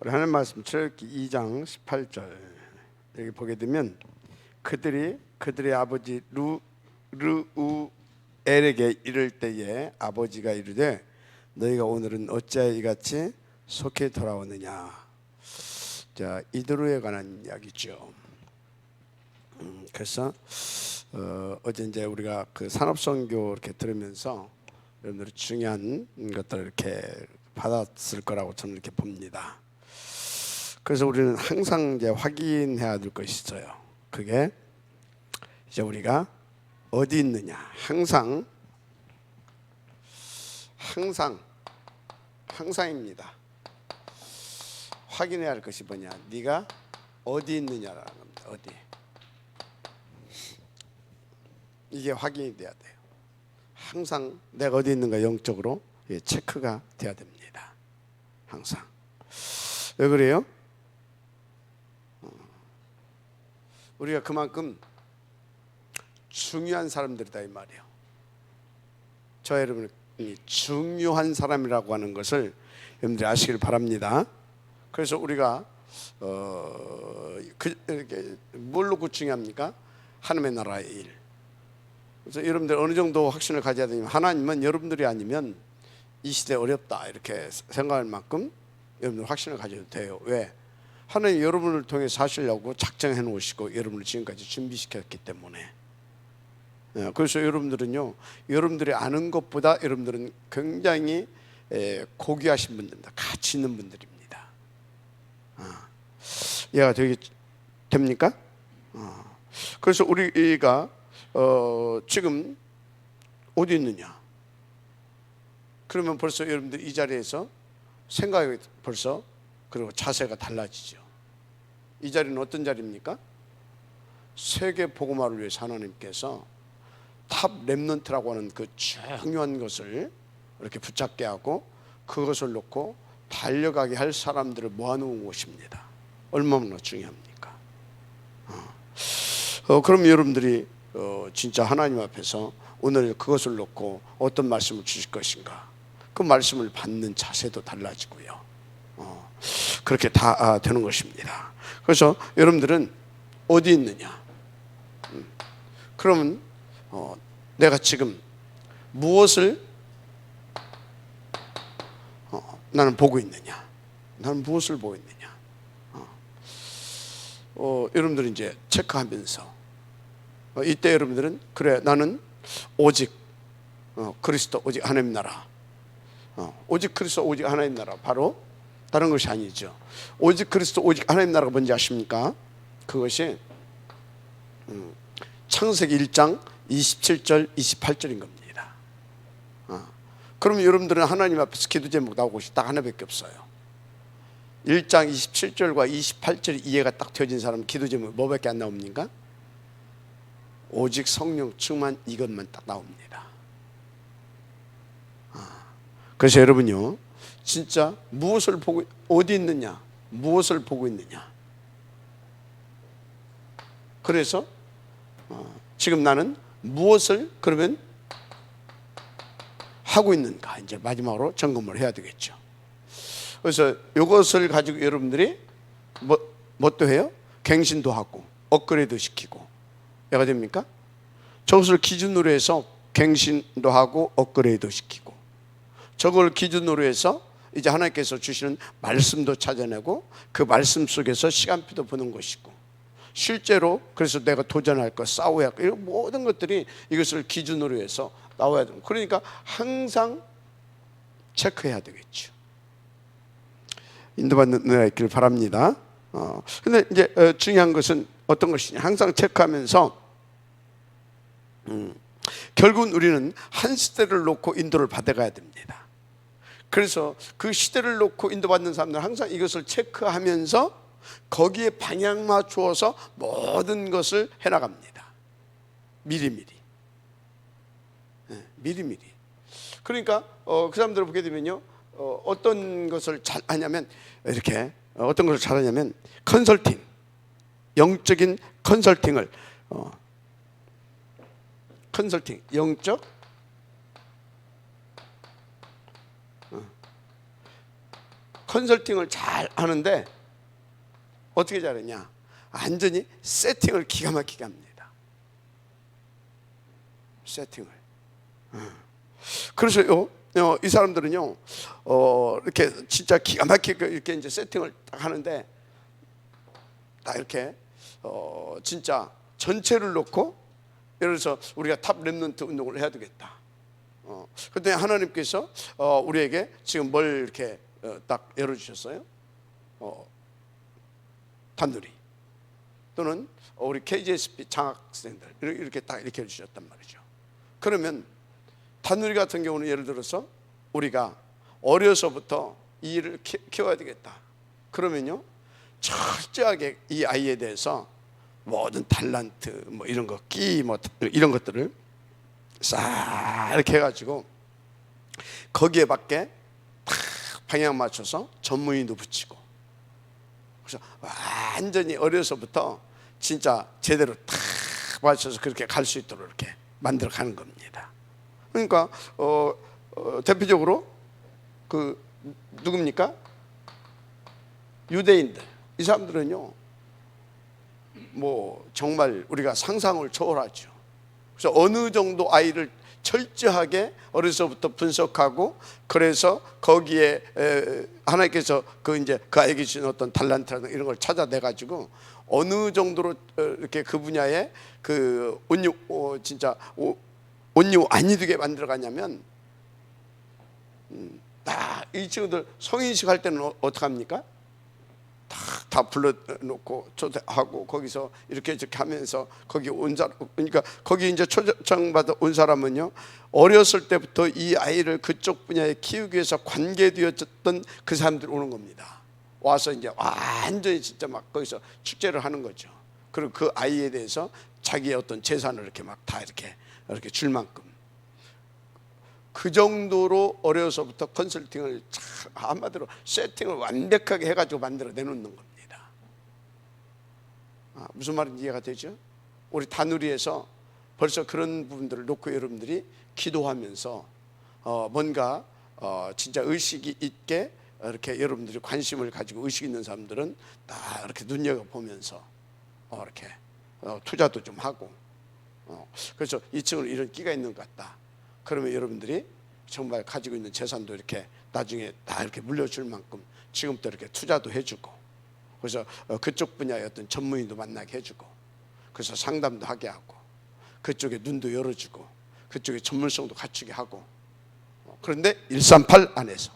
우리 하나님 말씀 출애굽기 2장 18절 여기 보게 되면 그들의 아버지 르우엘에게 이를 때에 아버지가 이르되 너희가 오늘은 어찌하여 이같이 속히 돌아오느냐. 자, 이드로에 관한 이야기죠. 그래서 어제 이제 우리가 그 산업선교 이렇게 들으면서 여러분들이 중요한 것들을 이렇게 받았을 거라고 저는 이렇게 봅니다. 그래서 우리는 항상 이제 확인해야 될 것이 있어요. 그게 이제 우리가 어디 있느냐. 항상입니다. 확인해야 할 것이 뭐냐. 네가 어디 있느냐라는 겁니다. 어디. 이게 확인이 돼야 돼요. 항상 내가 어디 있는가 영적으로 체크가 돼야 됩니다. 항상. 왜 그래요? 우리가 그만큼 중요한 사람들이다 이 말이에요. 저 여러분이 중요한 사람이라고 하는 것을 여러분들이 아시길 바랍니다. 그래서 우리가 뭘 놓고 중요합니까? 하나님의 나라의 일. 그래서 여러분들 어느 정도 확신을 가져야 되냐면 하나님은 여러분들이 아니면 이 시대 어렵다 이렇게 생각할 만큼 여러분들 확신을 가져도 돼요. 왜? 하나님 여러분을 통해서 하시려고 작정해 놓으시고 여러분을 지금까지 준비시켰기 때문에. 그래서 여러분들은요, 여러분들이 아는 것보다 여러분들은 굉장히 고귀하신 분들입니다. 가치 있는 분들입니다. 이해가 됩니까? 그래서 우리가 지금 어디 있느냐? 그러면 벌써 여러분들 이 자리에서 생각이 벌써 그리고 자세가 달라지죠. 이 자리는 어떤 자리입니까? 세계 복음화를 위해서 하나님께서 탑 렘넌트라고 하는 그 중요한 것을 이렇게 붙잡게 하고 그것을 놓고 달려가게 할 사람들을 모아놓은 곳입니다. 얼마나 중요합니까? 그럼 여러분들이 진짜 하나님 앞에서 오늘 그것을 놓고 어떤 말씀을 주실 것인가? 그 말씀을 받는 자세도 달라지고요. 그렇게 다 되는 것입니다. 그래서 여러분들은 어디 있느냐? 그러면 내가 지금 무엇을 나는 보고 있느냐? 나는 무엇을 보고 있느냐? 여러분들이 이제 체크하면서 이때 여러분들은 그래 나는 오직 그리스도 오직 하나님 나라 오직 그리스도 오직 하나님 나라 바로 다른 것이 아니죠. 오직 그리스도 오직 하나님 나라가 뭔지 아십니까? 그것이 창세기 1장 27절 28절인 겁니다. 그러면 여러분들은 하나님 앞에서 기도 제목 나오고 것이 딱 하나밖에 없어요. 1장 27절과 28절이 이해가 딱 되어진 사람은 기도 제목 뭐밖에 안 나옵니까? 오직 성령 충만 이것만 딱 나옵니다. 그래서 여러분요 진짜 무엇을 보고 어디 있느냐 무엇을 보고 있느냐. 그래서 지금 나는 무엇을 그러면 하고 있는가 이제 마지막으로 점검을 해야 되겠죠. 그래서 이것을 가지고 여러분들이 뭣도 해요? 갱신도 하고 업그레이드 시키고 뭐가 됩니까? 저것을 기준으로 해서 갱신도 하고 업그레이드 시키고 저걸 기준으로 해서 이제 하나님께서 주시는 말씀도 찾아내고 그 말씀 속에서 시간표도 보는 것이고 실제로 그래서 내가 도전할 것 싸워야 할 것 이런 모든 것들이 이것을 기준으로 해서 나와야 됩니다. 그러니까 항상 체크해야 되겠죠. 인도받는 은혜가 있기를 바랍니다. 근데 이제 중요한 것은 어떤 것이냐 항상 체크하면서 결국은 우리는 한 시대를 놓고 인도를 받아가야 됩니다. 그래서 그 시대를 놓고 인도받는 사람들은 항상 이것을 체크하면서 거기에 방향 맞추어서 모든 것을 해나갑니다. 미리미리. 그러니까 그 사람들을 보게 되면요 어떤 것을 잘 하냐면 이렇게 어떤 것을 잘하냐면 컨설팅 영적인 컨설팅을 컨설팅 영적 컨설팅을 잘 하는데 어떻게 잘했냐? 완전히 세팅을 기가 막히게 합니다. 세팅을. 그래서요, 이 사람들은요, 이렇게 진짜 기가 막히게 이렇게 이제 세팅을 딱 하는데, 딱 이렇게 진짜 전체를 놓고, 예를 들어서 우리가 탑 랩넌트 운동을 해야 되겠다. 그때 하나님께서 우리에게 지금 뭘 이렇게 딱 열어주셨어요? 단누리 또는 우리 KGSP 장학생들 이렇게 딱 이렇게 해주셨단 말이죠. 그러면 단누리 같은 경우는 예를 들어서 우리가 어려서부터 이 일을 키워야 되겠다. 그러면요, 철저하게 이 아이에 대해서 모든 달란트 뭐 이런 거, 끼 뭐 이런 것들을 싹 이렇게 해가지고 거기에 밖에 딱 방향 맞춰서 전문의도 붙이고, 그래서 완전히 어려서부터 진짜 제대로 딱 맞춰서 그렇게 갈 수 있도록 이렇게 만들어 가는 겁니다. 그러니까 대표적으로 그 누굽니까? 유대인들, 이 사람들은요 뭐 정말 우리가 상상을 초월하죠. 그래서 어느 정도 아이를 철저하게 어려서부터 분석하고, 그래서 거기에 하나님께서 그 이제 그 아이에게 주신 어떤 달란트라든가 이런 걸 찾아내 가지고 어느 정도로 이렇게 그 분야에 그 온유 진짜 온유 안이 되게 만들어 가냐면, 이 친구들 성인식 할 때는 어떻게 합니까? 다 불러놓고 초대하고 거기서 이렇게 하면서 거기 온 사람, 그러니까 거기 이제 초청받아 온 사람은요, 어렸을 때부터 이 아이를 그쪽 분야에 키우기 위해서 관계되었던 그 사람들이 오는 겁니다. 와서 이제 완전히 진짜 막 거기서 축제를 하는 거죠. 그리고 그 아이에 대해서 자기의 어떤 재산을 이렇게 막 다 이렇게 줄 만큼, 그 정도로 어려서부터 컨설팅을 한마디로 세팅을 완벽하게 해가지고 만들어 내놓는 겁니다. 무슨 말인지 이해가 되죠? 우리 다누리에서 벌써 그런 부분들을 놓고 여러분들이 기도하면서 뭔가 진짜 의식이 있게 이렇게 여러분들이 관심을 가지고 의식 있는 사람들은 다 이렇게 눈여겨보면서 이렇게 투자도 좀 하고, 그래서 이 친구는 이런 끼가 있는 것 같다. 그러면 여러분들이 정말 가지고 있는 재산도 이렇게 나중에 다 이렇게 물려줄 만큼 지금부터 이렇게 투자도 해주고, 그래서 그쪽 분야의 어떤 전문의도 만나게 해주고, 그래서 상담도 하게 하고, 그쪽에 눈도 열어주고, 그쪽에 전문성도 갖추게 하고. 그런데 138 안에서,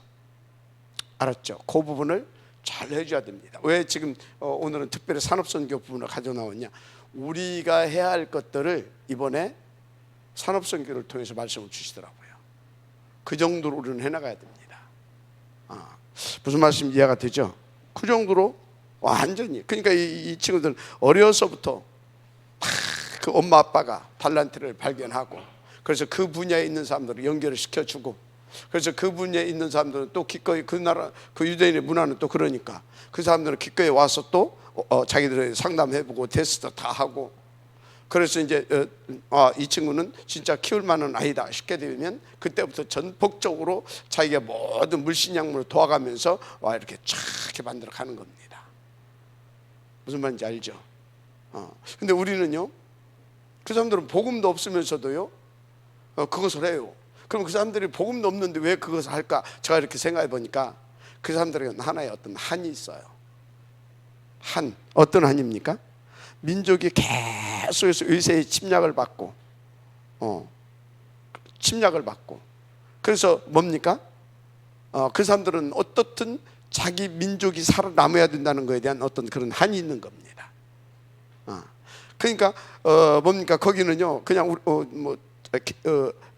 알았죠? 그 부분을 잘 해줘야 됩니다. 왜 지금 오늘은 특별히 산업선교 부분을 가져 나왔냐? 우리가 해야 할 것들을 이번에 산업선교를 통해서 말씀을 주시더라고요. 그 정도로 우리는 해나가야 됩니다. 무슨 말씀 이해가 되죠? 그 정도로 완전히. 그러니까 이 친구들은 어려서부터 그 엄마 아빠가 달란트를 발견하고, 그래서 그 분야에 있는 사람들을 연결을 시켜주고, 그래서 그 분야에 있는 사람들은 또 기꺼이 그 나라 그 유대인의 문화는 또 그러니까 그 사람들은 기꺼이 와서 또 자기들의 상담해보고 테스트 다 하고, 그래서 이제 이 친구는 진짜 키울 만한 아이다 싶게 되면 그때부터 전폭적으로 자기가 모든 물신양물을 도와가면서 이렇게 쫙 이렇게 만들어 가는 겁니다. 무슨 말인지 알죠? 근데 우리는요, 그 사람들은 복음도 없으면서도요 그것을 해요. 그럼 그 사람들이 복음도 없는데 왜 그것을 할까? 제가 이렇게 생각해 보니까 그 사람들에게는 하나의 어떤 한이 있어요. 한, 어떤 한입니까? 민족이 계속해서 의세의 침략을 받고, 침략을 받고, 그래서 뭡니까? 그 사람들은 어떻든 자기 민족이 살아남아야 된다는 것에 대한 어떤 그런 한이 있는 겁니다. 그러니까 뭡니까? 거기는요 그냥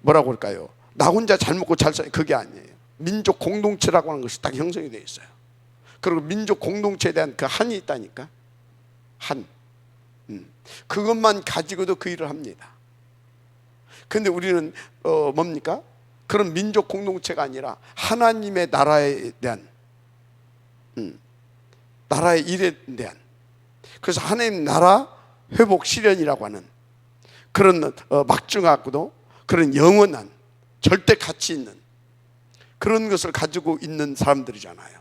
뭐라고 할까요? 나 혼자 잘 먹고 잘 살, 그게 아니에요. 민족 공동체라고 하는 것이 딱 형성이 되어 있어요. 그리고 민족 공동체에 대한 그 한이 있다니까. 한. 그것만 가지고도 그 일을 합니다. 근데 우리는 뭡니까? 그런 민족 공동체가 아니라 하나님의 나라에 대한 나라의 일에 대한, 그래서 하나님 나라 회복 실현이라고 하는 그런 막중하고도 그런 영원한 절대 가치 있는 그런 것을 가지고 있는 사람들이잖아요.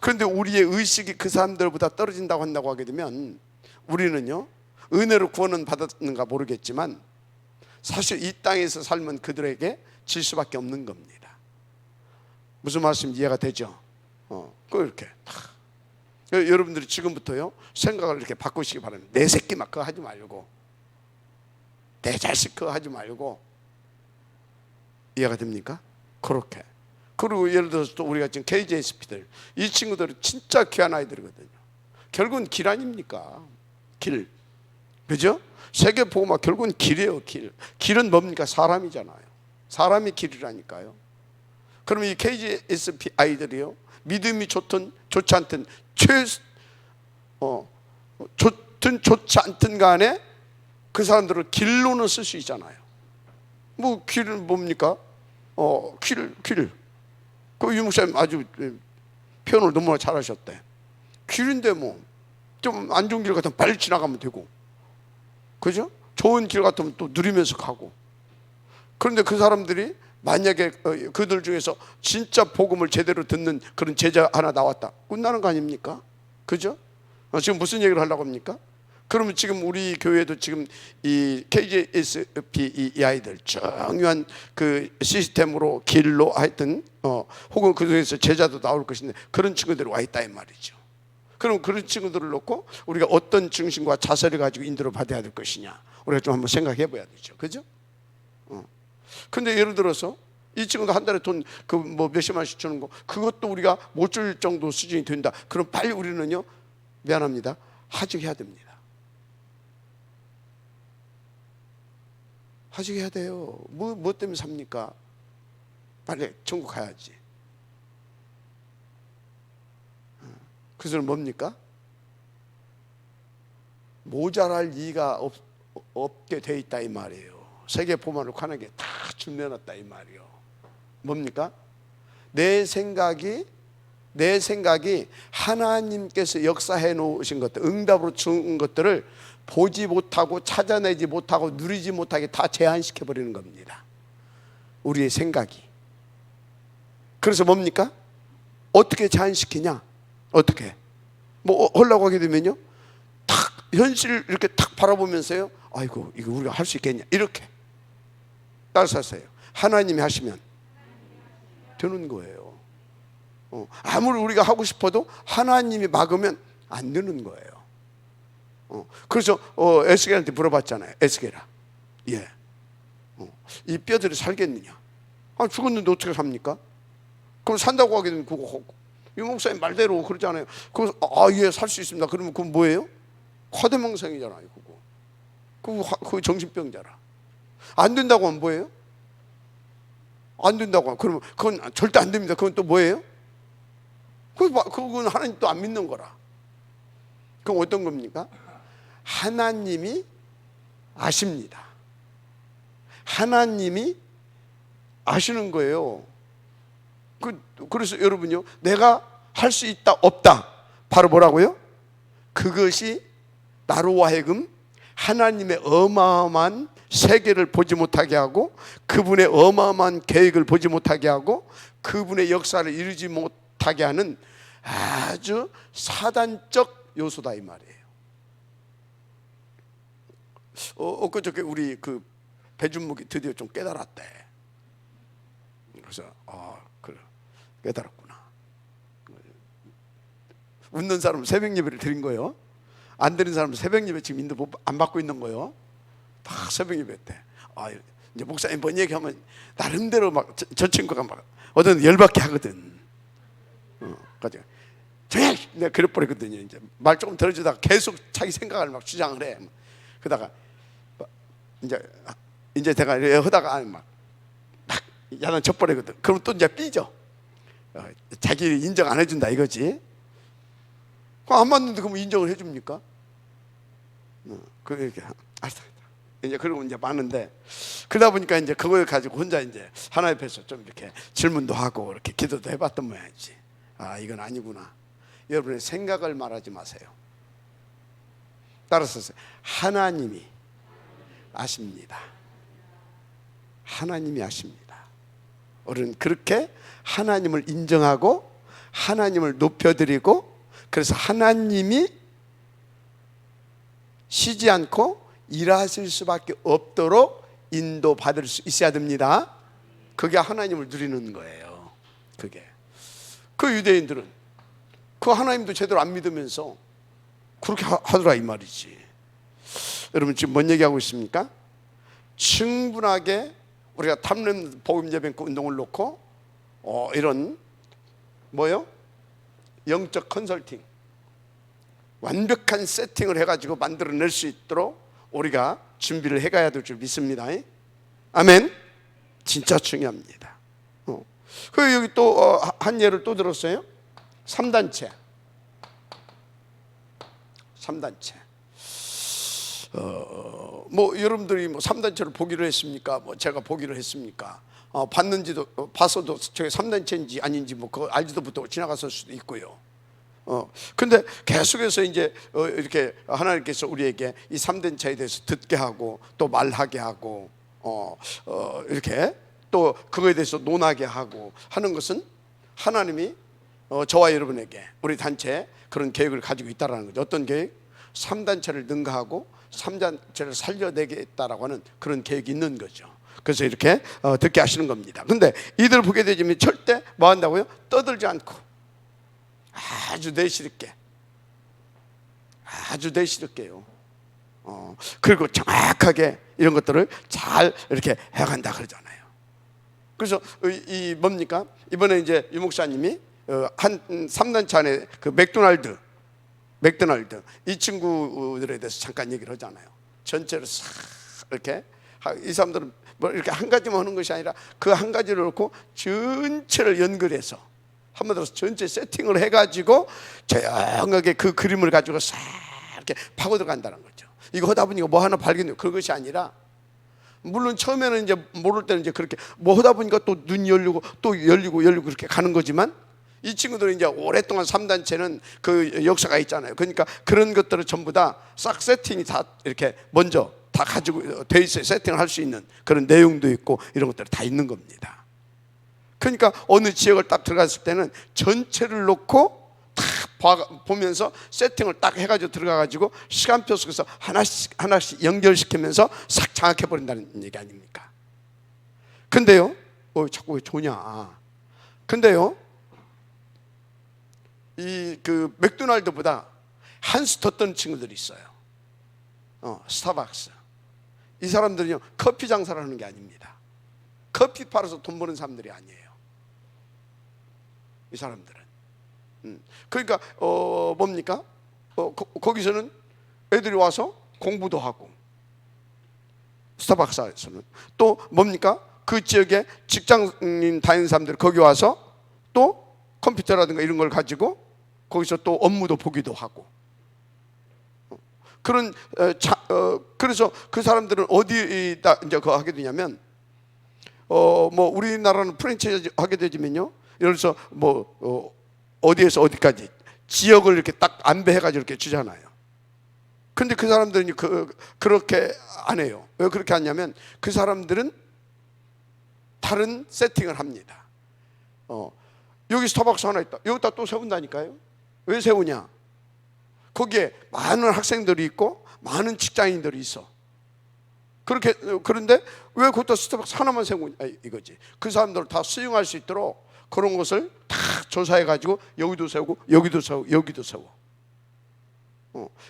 그런데 우리의 의식이 그 사람들보다 떨어진다고 한다고 하게 되면 우리는요, 은혜로 구원은 받았는가 모르겠지만 사실 이 땅에서 살면 그들에게 질 수밖에 없는 겁니다. 무슨 말씀 이해가 되죠? 그렇게 여러분들이 지금부터요 생각을 이렇게 바꾸시기 바랍니다. 내 새끼 막 그거 하지 말고, 내 자식 그거 하지 말고. 이해가 됩니까? 그렇게. 그리고 예를 들어서 또 우리가 지금 KJSP들, 이 친구들은 진짜 귀한 아이들이거든요. 결국은 길 아닙니까? 길. 그죠? 세계 복음화 결국은 길이에요. 길은 뭡니까? 사람이잖아요. 사람이 길이라니까요. 그러면 이 KJSP 아이들이요, 믿음이 좋든 좋지 않든 좋든 좋지 않든 간에 그 사람들을 길로는 쓸 수 있잖아요. 뭐 길은 뭡니까? 길. 그 유목사님 아주 표현을 너무나 잘하셨대. 길인데 뭐 좀 안 좋은 길 같으면 빨리 지나가면 되고, 그죠? 좋은 길 같으면 또 누리면서 가고. 그런데 그 사람들이 만약에 그들 중에서 진짜 복음을 제대로 듣는 그런 제자 하나 나왔다, 끝나는 거 아닙니까? 그죠? 지금 무슨 얘기를 하려고 합니까? 그러면 지금 우리 교회도 지금 이 KJSP 이 아이들 중요한 그 시스템으로 길로 하여튼 혹은 그 중에서 제자도 나올 것인데 그런 친구들이 와 있다 이 말이죠. 그럼 그런 친구들을 놓고 우리가 어떤 중심과 자세를 가지고 인도를 받아야 될 것이냐, 우리가 좀 한번 생각해 봐야 되죠. 그죠? 근데 예를 들어서 이 친구도 한 달에 돈 그 뭐 몇십만씩 주는 거, 그것도 우리가 못 줄 정도 수준이 된다. 그럼 빨리 우리는요, 미안합니다, 하직해야 됩니다. 하직해야 돼요. 뭐 때문에 삽니까? 빨리 천국 가야지. 그것은 뭡니까? 모자랄 이가 없게 돼 있다 이 말이에요. 세계 포만을 관하게 다 준비해놨다 이 말이에요. 뭡니까? 내 생각이 하나님께서 역사해 놓으신 것들, 응답으로 준 것들을 보지 못하고 찾아내지 못하고 누리지 못하게 다 제한시켜 버리는 겁니다. 우리의 생각이. 그래서 뭡니까? 어떻게 제한시키냐? 어떻게? 뭐 하려고 하게 되면요, 탁 현실을 이렇게 탁 바라보면서요, 아이고 이거 우리가 할 수 있겠냐, 이렇게 따라서 하세요. 하나님이 하시면 되는 거예요. 아무리 우리가 하고 싶어도 하나님이 막으면 안 되는 거예요. 그래서 에스겔한테 물어봤잖아요. 에스겔아, 이 뼈들이 살겠느냐? 죽었는데 어떻게 삽니까? 그럼 산다고 하게 되면 그거 유 목사님 말대로 그러잖아요. 그래서 살 수 있습니다. 그러면 그건 뭐예요? 화대망상이잖아요. 그거 정신병자라. 안 된다고 하면 뭐예요? 안 된다고 하면 그러면 그건 절대 안 됩니다. 그건 또 뭐예요? 그건 하나님 또 안 믿는 거라. 그럼 어떤 겁니까? 하나님이 아십니다. 하나님이 아시는 거예요. 그래서 여러분요, 내가 할 수 있다 없다, 바로 뭐라고요? 그것이 나로 하여금 하나님의 어마어마한 세계를 보지 못하게 하고, 그분의 어마어마한 계획을 보지 못하게 하고, 그분의 역사를 이루지 못하게 하는 아주 사단적 요소다 이 말이에요. 엊그저께 우리 그 배준목이 드디어 좀 깨달았대. 그래서 그래, 깨달았구나. 웃는 사람은 새벽 예배를 드린 거예요. 안 드린 사람은 새벽 예배 지금 인도 안 받고 있는 거예요. 다 새벽 예배 때. 이제 목사님 뭔 얘기하면 나름대로 막 저 친구가 막 어떤 열받게 하거든. 가지고 저녁 내가 그래버리거든요. 이제 말 조금 들어주다가 계속 자기 생각을 막 주장을 해. 그러다가 이제 제가 하다가 막 야단 져버리거든. 그럼 또 이제 삐져. 자기 인정 안 해준다 이거지. 안 맞는데 그럼 인정을 해줍니까? 그렇게 알았다. 이제 그러고 이제 많은데, 그러다 보니까 이제 그걸 가지고 혼자 이제 하나님 앞에서 좀 이렇게 질문도 하고 이렇게 기도도 해봤던 모양이지. 이건 아니구나. 여러분의 생각을 말하지 마세요. 따라서 하나님이 아십니다. 하나님이 아십니다. 우리는 그렇게 하나님을 인정하고 하나님을 높여드리고, 그래서 하나님이 쉬지 않고 일하실 수밖에 없도록 인도받을 수 있어야 됩니다. 그게 하나님을 누리는 거예요. 그게. 그 유대인들은 그 하나님도 제대로 안 믿으면서 그렇게 하더라 이 말이지. 여러분 지금 뭔 얘기하고 있습니까? 충분하게 우리가 탐렘 복음 예배 운동을 놓고 이런 뭐요? 영적 컨설팅, 완벽한 세팅을 해가지고 만들어낼 수 있도록 우리가 준비를 해가야 될 줄 믿습니다. 아멘. 진짜 중요합니다. 그 여기 또 한 예를 또 들었어요. 3단체. 뭐 여러분들이 뭐 3단체를 보기로 했습니까? 뭐 제가 보기로 했습니까? 봤는지도 봤어도 저게 3단체인지 아닌지 뭐 그거 알지도 못하고 지나갔을 수도 있고요. 근데 계속해서 이제 이렇게 하나님께서 우리에게 이 3단체에 대해서 듣게 하고 또 말하게 하고 이렇게 또 그거에 대해서 논하게 하고 하는 것은 하나님이 저와 여러분에게 우리 단체에 그런 계획을 가지고 있다라는 거죠. 어떤 계획? 3단체를 능가하고 3단체를 살려내겠다라고 하는 그런 계획이 있는 거죠. 그래서 이렇게 듣게 하시는 겁니다. 근데 이들 보게 되면 절대 뭐 한다고요? 떠들지 않고 아주 내실있게, 아주 내실있게요. 그리고 정확하게 이런 것들을 잘 이렇게 해간다 그러잖아요. 그래서 이 뭡니까? 이번에 이제 유 목사님이 한 3단체 안에 그 맥도날드 이 친구들에 대해서 잠깐 얘기를 하잖아요. 전체를 싹 이렇게 이 사람들은 뭐 이렇게 한 가지만 하는 것이 아니라 그 한 가지를 놓고 전체를 연결해서 한마디로 전체 세팅을 해가지고 조용하게 그 그림을 가지고 싹 이렇게 파고 들어간다는 거죠. 이거 하다 보니까 뭐 하나 발견해요. 그것이 아니라 물론 처음에는 이제 모를 때는 이제 그렇게 뭐 하다 보니까 또 눈이 열리고 또 열리고 그렇게 가는 거지만 이 친구들은 이제 오랫동안 3단체는 그 역사가 있잖아요. 그러니까 그런 것들을 전부 다 싹 세팅이 다 이렇게 먼저 다 가지고 돼 있어요. 세팅을 할 수 있는 그런 내용도 있고 이런 것들이 다 있는 겁니다. 그러니까 어느 지역을 딱 들어갔을 때는 전체를 놓고 딱 보면서 세팅을 딱 해가지고 들어가가지고 시간표 속에서 하나씩 연결시키면서 싹 장악해 버린다는 얘기 아닙니까? 근데요, 자꾸 왜 좋냐? 근데요, 이 그 맥도날드보다 한 수 더 떠는 친구들이 있어요. 스타벅스. 이 사람들은요 커피 장사를 하는 게 아닙니다. 커피 팔아서 돈 버는 사람들이 아니에요. 이 사람들은. 그러니까 뭡니까? 거기서는 애들이 와서 공부도 하고, 스타벅스에서는 또 뭡니까? 그 지역에 직장인 다니는 사람들 거기 와서 또 컴퓨터라든가 이런 걸 가지고 거기서 또 업무도 보기도 하고, 그런 그래서 그 사람들은 어디다 이제 그거 하게 되냐면 뭐 우리나라는 프랜차이즈 하게 되면요, 예를 들어서 뭐 어디에서 어디까지 지역을 이렇게 딱 안배해가지고 이렇게 주잖아요. 근데 그 사람들은 그렇게 안 해요. 왜 그렇게 하냐면 그 사람들은 다른 세팅을 합니다. 여기 스타벅스 하나 있다. 여기다 또 세운다니까요. 왜 세우냐? 거기에 많은 학생들이 있고 많은 직장인들이 있어. 그런데 왜 거기다 스타벅스 하나만 세우냐 이거지. 그 사람들을 다 수용할 수 있도록 그런 것을 다 조사해가지고 여기도 세우고 여기도 세우고 여기도 세워.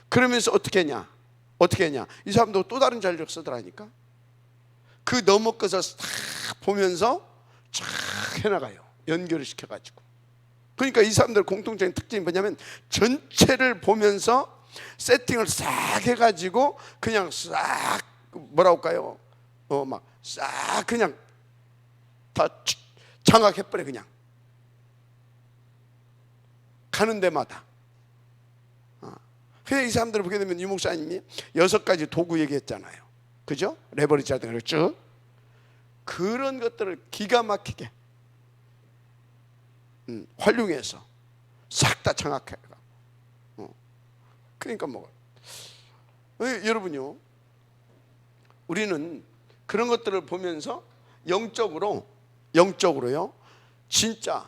그러면서 어떻게 했냐? 이 사람도 또 다른 전략 쓰더라니까. 그 너머 것을 다 보면서 쫙 해나가요. 연결을 시켜가지고. 그러니까 이 사람들 공통적인 특징이 뭐냐면 전체를 보면서 세팅을 싹 해가지고 그냥 싹 뭐라고 할까요? 막 싹 그냥 다 장악해버려. 그냥 가는 데마다. 그래서 이 사람들을 보게 되면 유 목사님이 6가지 도구 얘기했잖아요. 그죠? 레버리지 하던 걸 쭉 그런 것들을 기가 막히게 활용해서 싹 다 장악해. 그러니까 뭐 여러분요, 우리는 그런 것들을 보면서 영적으로요 진짜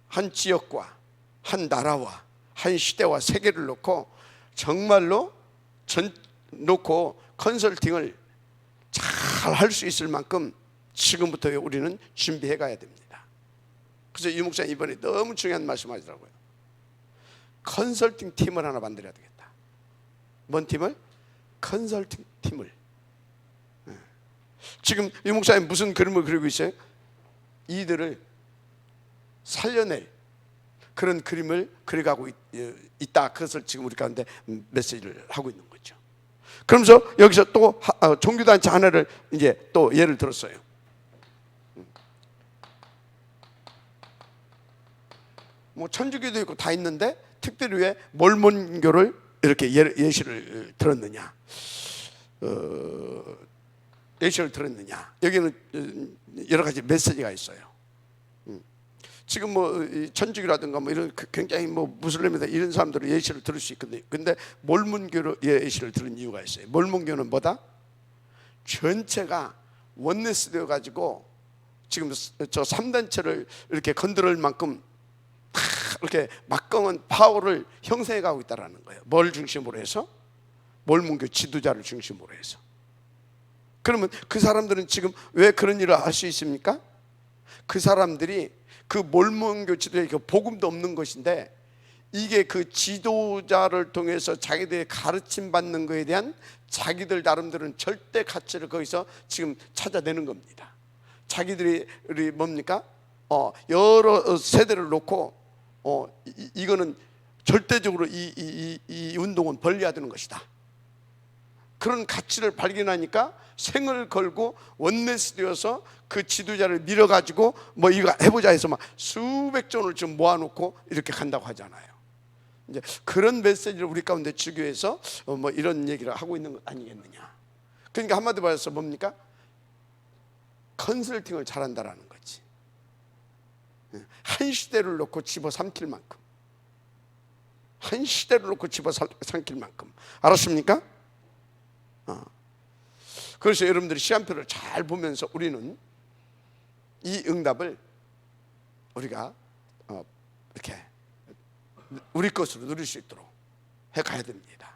한 지역과 한 나라와 한 시대와 세계를 놓고 정말로 놓고 컨설팅을 잘 할 수 있을 만큼 지금부터 우리는 준비해 가야 됩니다. 그래서 유 목사님 이번에 너무 중요한 말씀 하시더라고요. 컨설팅 팀을 하나 만들어야 되겠다. 뭔 팀을? 컨설팅 팀을. 지금 유 목사님 무슨 그림을 그리고 있어요? 이들을 살려낼 그런 그림을 그려가고 있다. 그것을 지금 우리 가운데 메시지를 하고 있는 거죠. 그러면서 여기서 또 종교단체 하나를 이제 또 예를 들었어요. 뭐 천주교도 있고 다 있는데 특별히 왜 몰몬교를 이렇게 예시를 들었느냐? 예시를 들었느냐? 여기는 여러 가지 메시지가 있어요. 지금 뭐 천주교라든가 뭐 이런 굉장히 뭐 무슬림이다 이런 사람들은 예시를 들을 수 있거든요. 근데 몰몬교로 예시를 들은 이유가 있어요. 몰몬교는 뭐다? 전체가 원네스 되어 가지고 지금 저 3단체를 이렇게 건드릴 만큼 다 이렇게 막강한 파워를 형성해 가고 있다라는 거예요. 뭘 중심으로 해서? 몰몬교 지도자를 중심으로 해서. 그러면 그 사람들은 지금 왜 그런 일을 할 수 있습니까? 그 사람들이 그 몰몬교 지도자의 그 복음도 없는 것인데 이게 그 지도자를 통해서 자기들이 가르침 받는 것에 대한 자기들 나름대로는 절대 가치를 거기서 지금 찾아내는 겁니다. 자기들이 뭡니까? 여러 세대를 놓고 이거는 절대적으로 이 운동은 벌려야 되는 것이다. 그런 가치를 발견하니까 생을 걸고 원네스 되어서 그 지도자를 밀어가지고 뭐 이거 해보자 해서 막 수백 jon을 좀 모아놓고 이렇게 간다고 하잖아요. 이제 그런 메시지를 우리 가운데 주교해서 뭐 이런 얘기를 하고 있는 것 아니겠느냐. 그러니까 한마디로 말해서 뭡니까? 컨설팅을 잘한다라는 거지. 한 시대를 놓고 집어삼킬 만큼, 한 시대를 놓고 집어삼킬 만큼. 알았습니까? 그래서 여러분들이 시간표를 잘 보면서 우리는 이 응답을 우리가 이렇게 우리 것으로 누릴 수 있도록 해가야 됩니다.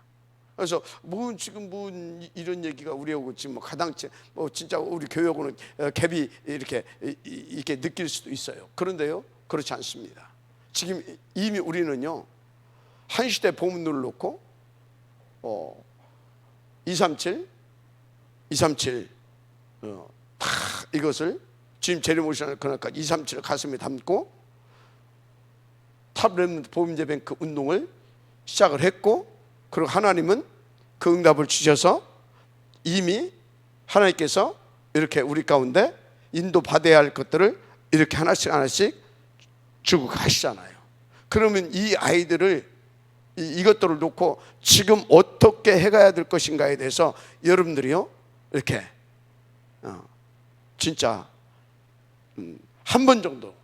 그래서 뭐 지금 뭐 이런 얘기가 우리하고 지금 뭐 가당치 뭐 진짜 우리 교회하고는 갭이 이렇게 느낄 수도 있어요. 그런데요, 그렇지 않습니다. 지금 이미 우리는요 한 시대 보문을 놓고 237 다 이것을 지금 제리모션 그날까지 237을 가슴에 담고 탑 렘넌트 보험제 뱅크 운동을 시작을 했고, 그리고 하나님은 그 응답을 주셔서 이미 하나님께서 이렇게 우리 가운데 인도받아야 할 것들을 이렇게 하나씩 주고 가시잖아요. 그러면 이 아이들을 이것들을 놓고 지금 어떻게 해가야 될 것인가에 대해서 여러분들이요 이렇게 진짜 한 번 정도,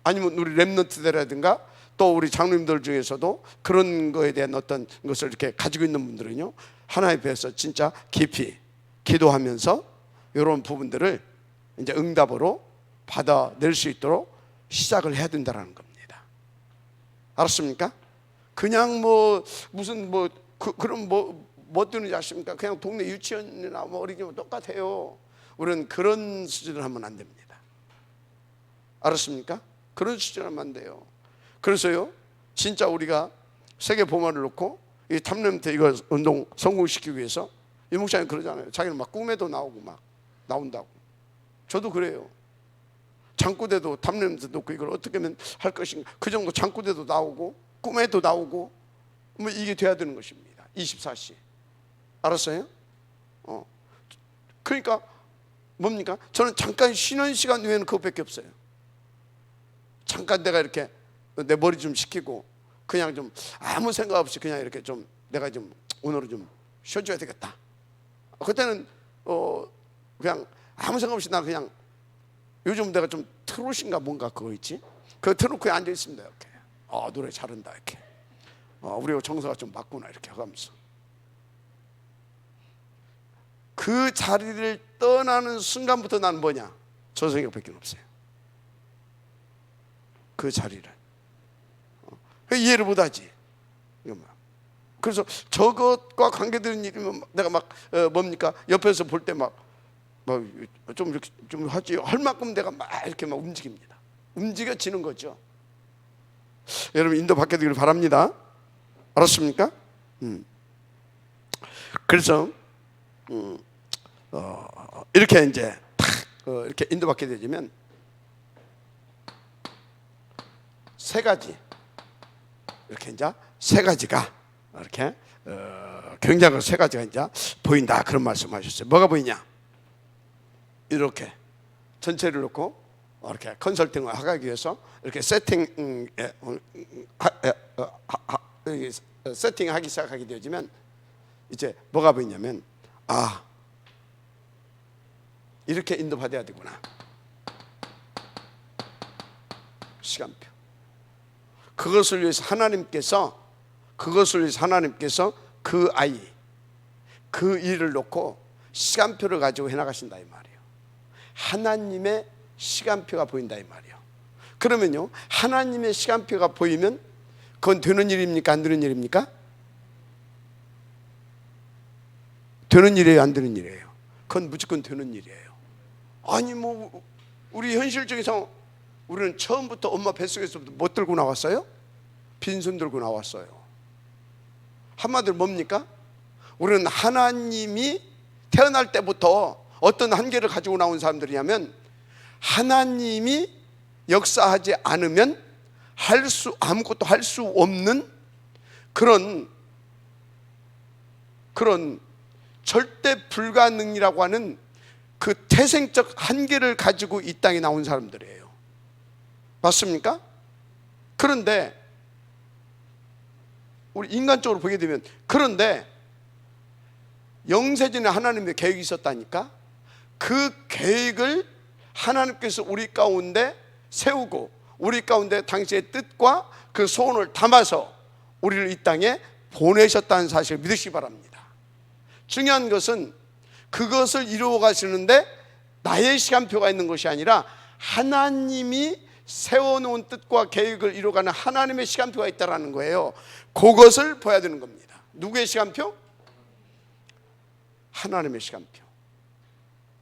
아니면 우리 렘넌트들이라든가 또 우리 장로님들 중에서도 그런 거에 대한 어떤 것을 이렇게 가지고 있는 분들은요 하나님 앞에서 진짜 깊이 기도하면서 이런 부분들을 이제 응답으로 받아낼 수 있도록 시작을 해야 된다는 겁니다. 알았습니까? 그냥 뭐 무슨 뭐 그런 뭐 뜨는지 아십니까? 그냥 동네 유치원이나 뭐 어린이집은 똑같아요. 우리는 그런 수준을 하면 안 됩니다. 알았습니까? 그런 수준을 하면 안 돼요. 그래서요 진짜 우리가 세계 보마를 놓고 이 탑렘트 이거 운동 성공시키기 위해서 이 목사님 그러잖아요. 자기는 막 꿈에도 나오고 막 나온다고. 저도 그래요. 잠꾸대도 탑렘트 놓고 이걸 어떻게 하면 할 것인가, 그 정도 잠꾸대도 나오고 꿈에도 나오고 뭐 이게 돼야 되는 것입니다. 24시. 알았어요? 그러니까 뭡니까? 저는 잠깐 쉬는 시간 외에는 그것밖에 없어요. 잠깐 내가 이렇게 내 머리 좀 식히고 그냥 좀 아무 생각 없이 그냥 이렇게 좀 내가 좀 오늘은 좀 쉬어줘야 되겠다. 그때는 그냥 아무 생각 없이 나 그냥 요즘 내가 좀 트롯인가 뭔가 그거 있지? 그 트롯에 앉아 있습니다. 이렇게 노래 잘한다 이렇게. 우리 정서가 좀 맞구나 이렇게 하면서 그 자리를 떠나는 순간부터 난 뭐냐? 저 생각밖에 없어요. 그 자리를. 이해를 못하지. 그래서 저것과 관계되는 일이면 내가 막 뭡니까 옆에서 볼 때 막 좀 이렇게 좀 하지 할 만큼 내가 막 이렇게 막 움직입니다. 움직여지는 거죠. 여러분 인도 받게 되기를 바랍니다. 알았습니까? 그래서 이렇게 이제 탁 이렇게 인도 받게 되면 세 가지 이렇게 이제 세 가지가 이렇게 굉장한 세 가지가 이제 보인다 그런 말씀하셨어요. 뭐가 보이냐? 이렇게 전체를 놓고 이렇게 컨설팅을 하기 위해서 이렇게 세팅하기 시작하게 되어지면 이제 뭐가 보이냐면 이렇게 인도받아야 되구나. 시간표. 그것을 위해서 하나님께서 그 아이 그 일을 놓고 시간표를 가지고 해나가신다 이 말이에요. 하나님의 시간표가 보인다 이 말이에요. 그러면요 하나님의 시간표가 보이면 그건 되는 일입니까 안 되는 일입니까? 되는 일이에요 안 되는 일이에요? 그건 무조건 되는 일이에요. 아니 뭐 우리 현실적에서 우리는 처음부터 엄마 뱃속에서부터 못 들고 나왔어요? 빈손 들고 나왔어요. 한마디로 뭡니까? 우리는 하나님이 태어날 때부터 어떤 한계를 가지고 나온 사람들이냐면 하나님이 역사하지 않으면 아무것도 할 수 없는 그런 절대 불가능이라고 하는 그 태생적 한계를 가지고 이 땅에 나온 사람들이에요. 맞습니까? 그런데 우리 인간적으로 보게 되면 그런데 영세전에 하나님의 계획이 있었다니까. 그 계획을 하나님께서 우리 가운데 세우고 우리 가운데 당시의 뜻과 그 소원을 담아서 우리를 이 땅에 보내셨다는 사실을 믿으시기 바랍니다. 중요한 것은 그것을 이루어 가시는데 나의 시간표가 있는 것이 아니라 하나님이 세워놓은 뜻과 계획을 이루어가는 하나님의 시간표가 있다는 거예요. 그것을 보여야 되는 겁니다. 누구의 시간표? 하나님의 시간표.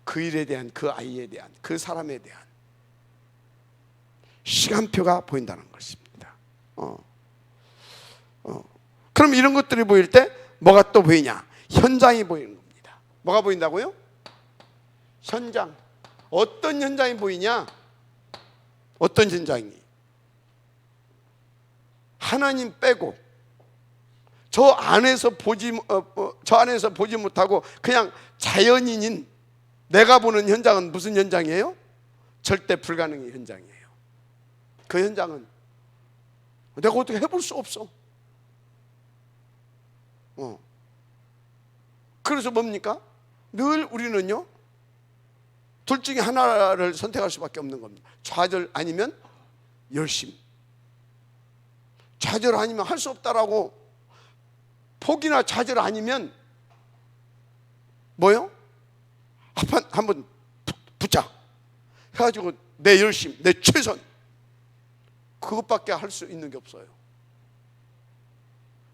그 일에 대한, 그 아이에 대한, 그 사람에 대한 시간표가 보인다는 것입니다. 그럼 이런 것들이 보일 때 뭐가 또 보이냐? 현장이 보이는 겁니다. 뭐가 보인다고요? 현장. 어떤 현장이 보이냐? 어떤 현장이? 하나님 빼고 저 안에서 보지 못하고 그냥 자연인인 내가 보는 현장은 무슨 현장이에요? 절대 불가능의 현장이에요. 그 현장은 내가 어떻게 해볼 수 없어. 그래서 뭡니까? 늘 우리는요 둘 중에 하나를 선택할 수밖에 없는 겁니다. 좌절 아니면 열심. 좌절 아니면 할 수 없다라고 포기나 좌절 아니면 뭐요? 한번 붙자 해가지고 내 열심, 내 최선 그것밖에 할 수 있는 게 없어요.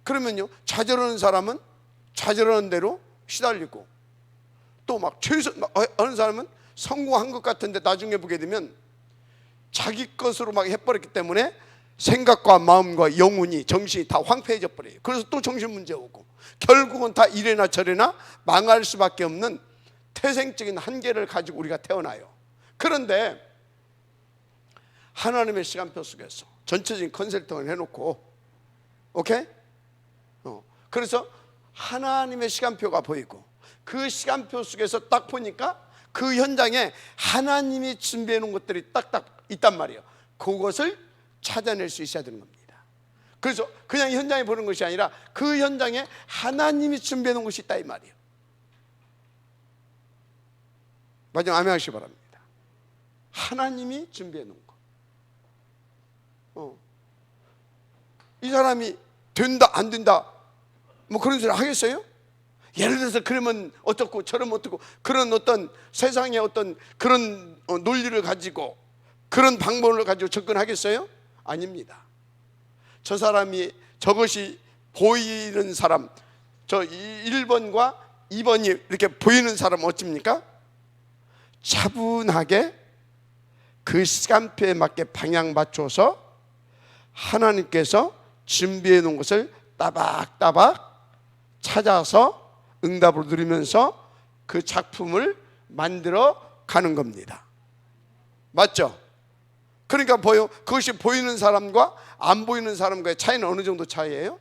그러면요 좌절하는 사람은 좌절하는 대로 시달리고 또 막 최선 하는 사람은 성공한 것 같은데 나중에 보게 되면 자기 것으로 막 해버렸기 때문에 생각과 마음과 영혼이 정신이 다 황폐해져 버려요. 그래서 또 정신 문제 오고 결국은 다 이래나 저래나 망할 수밖에 없는 태생적인 한계를 가지고 우리가 태어나요. 그런데 하나님의 시간표 속에서 전체적인 컨설팅을 해놓고 오케이? 그래서 하나님의 시간표가 보이고 그 시간표 속에서 딱 보니까 그 현장에 하나님이 준비해 놓은 것들이 딱딱 있단 말이에요. 그것을 찾아낼 수 있어야 되는 겁니다. 그래서 그냥 현장에 보는 것이 아니라 그 현장에 하나님이 준비해 놓은 것이 있다 이 말이에요. 마지막 아멘 하시기 바랍니다. 하나님이 준비해 놓은 거. 이 사람이 된다 안 된다 뭐 그런 소리 하겠어요? 예를 들어서 그러면 어떻고 저러면 어떻고 그런 어떤 세상의 어떤 그런 논리를 가지고 그런 방법을 가지고 접근하겠어요? 아닙니다. 저 사람이 저것이 보이는 사람, 저 1번과 2번이 이렇게 보이는 사람은 어찌입니까? 차분하게 그 시간표에 맞게 방향 맞춰서 하나님께서 준비해 놓은 것을 따박따박 찾아서 응답을 누리면서 그 작품을 만들어 가는 겁니다. 맞죠? 그러니까 그것이 보이는 사람과 안 보이는 사람과의 차이는 어느 정도 차이예요?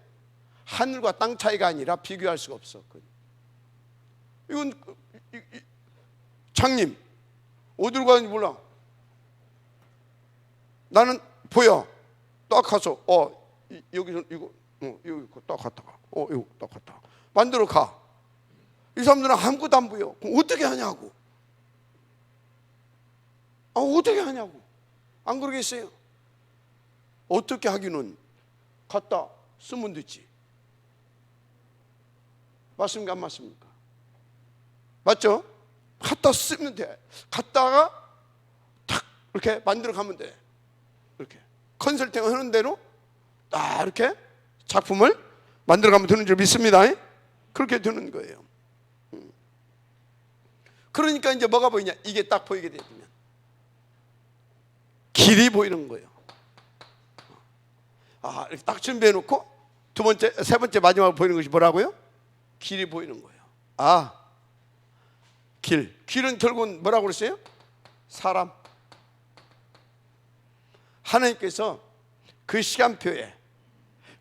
하늘과 땅 차이가 아니라 비교할 수가 없어. 이건 장님 어디로 가는지 몰라. 나는 보여. 딱 가서 여기서 이거 여기 딱 갔다가 이거 딱 갔다가 만들어 가. 이 사람들은 아무것도 안 보여. 그럼 어떻게 하냐고. 어떻게 하냐고. 안 그러겠어요? 어떻게 하기는 갖다 쓰면 되지. 맞습니까? 안 맞습니까? 맞죠? 갖다 쓰면 돼. 갖다가 탁 이렇게 만들어 가면 돼. 이렇게 컨설팅 하는 대로 딱 이렇게 작품을 만들어 가면 되는 줄 믿습니다. 그렇게 되는 거예요. 그러니까 이제 뭐가 보이냐? 이게 딱 보이게 되면 길이 보이는 거예요. 이렇게 딱 준비해 놓고 두 번째, 세 번째 마지막으로 보이는 것이 뭐라고요? 길이 보이는 거예요. 길은 결국은 뭐라고 그랬어요? 사람. 하나님께서 그 시간표에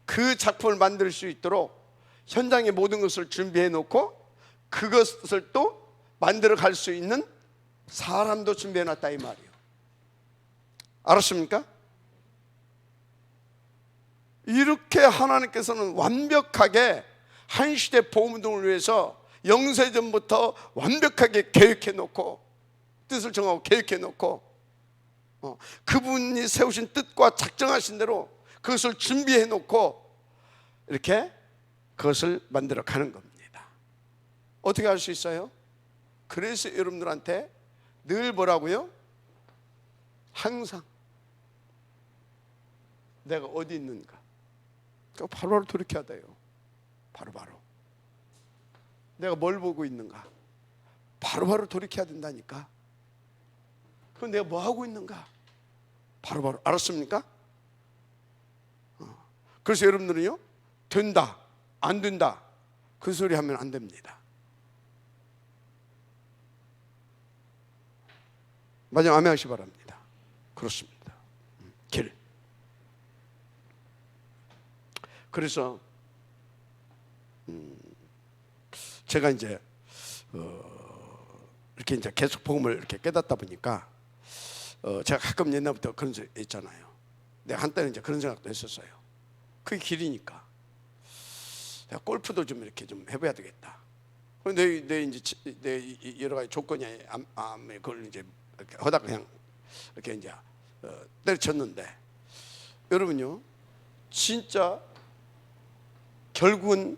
그 작품을 만들 수 있도록 현장의 모든 것을 준비해 놓고 그것을 또 만들어 갈 수 있는 사람도 준비해 놨다 이 말이에요. 알았습니까? 이렇게 하나님께서는 완벽하게 한 시대 복음운동을 위해서 영세전부터 완벽하게 계획해 놓고 뜻을 정하고 계획해 놓고 그분이 세우신 뜻과 작정하신 대로 그것을 준비해 놓고 이렇게 그것을 만들어 가는 겁니다. 어떻게 할 수 있어요? 그래서 여러분들한테 늘 뭐라고요? 항상 내가 어디 있는가 바로바로 돌이켜야 돼요. 바로바로 내가 뭘 보고 있는가 바로바로 돌이켜야 된다니까. 그럼 내가 뭐 하고 있는가 바로바로 알았습니까? 그래서 여러분들은요 된다 안 된다 그 소리 하면 안 됩니다. 마지막 아멘 하시기 바랍니다. 그렇습니다. 길. 그래서 제가 이제 이렇게 이제 계속 복음을 이렇게 깨닫다 보니까 제가 가끔 옛날부터 그런 생각 있잖아요. 내가 한때는 이제 그런 생각도 했었어요. 그게 길이니까 내가 골프도 좀 이렇게 좀 해봐야 되겠다. 내 이제 내 여러 가지 조건이 그걸 이제 이렇게 하다가 그냥 이렇게 이제 때려쳤는데 여러분요 진짜 결국은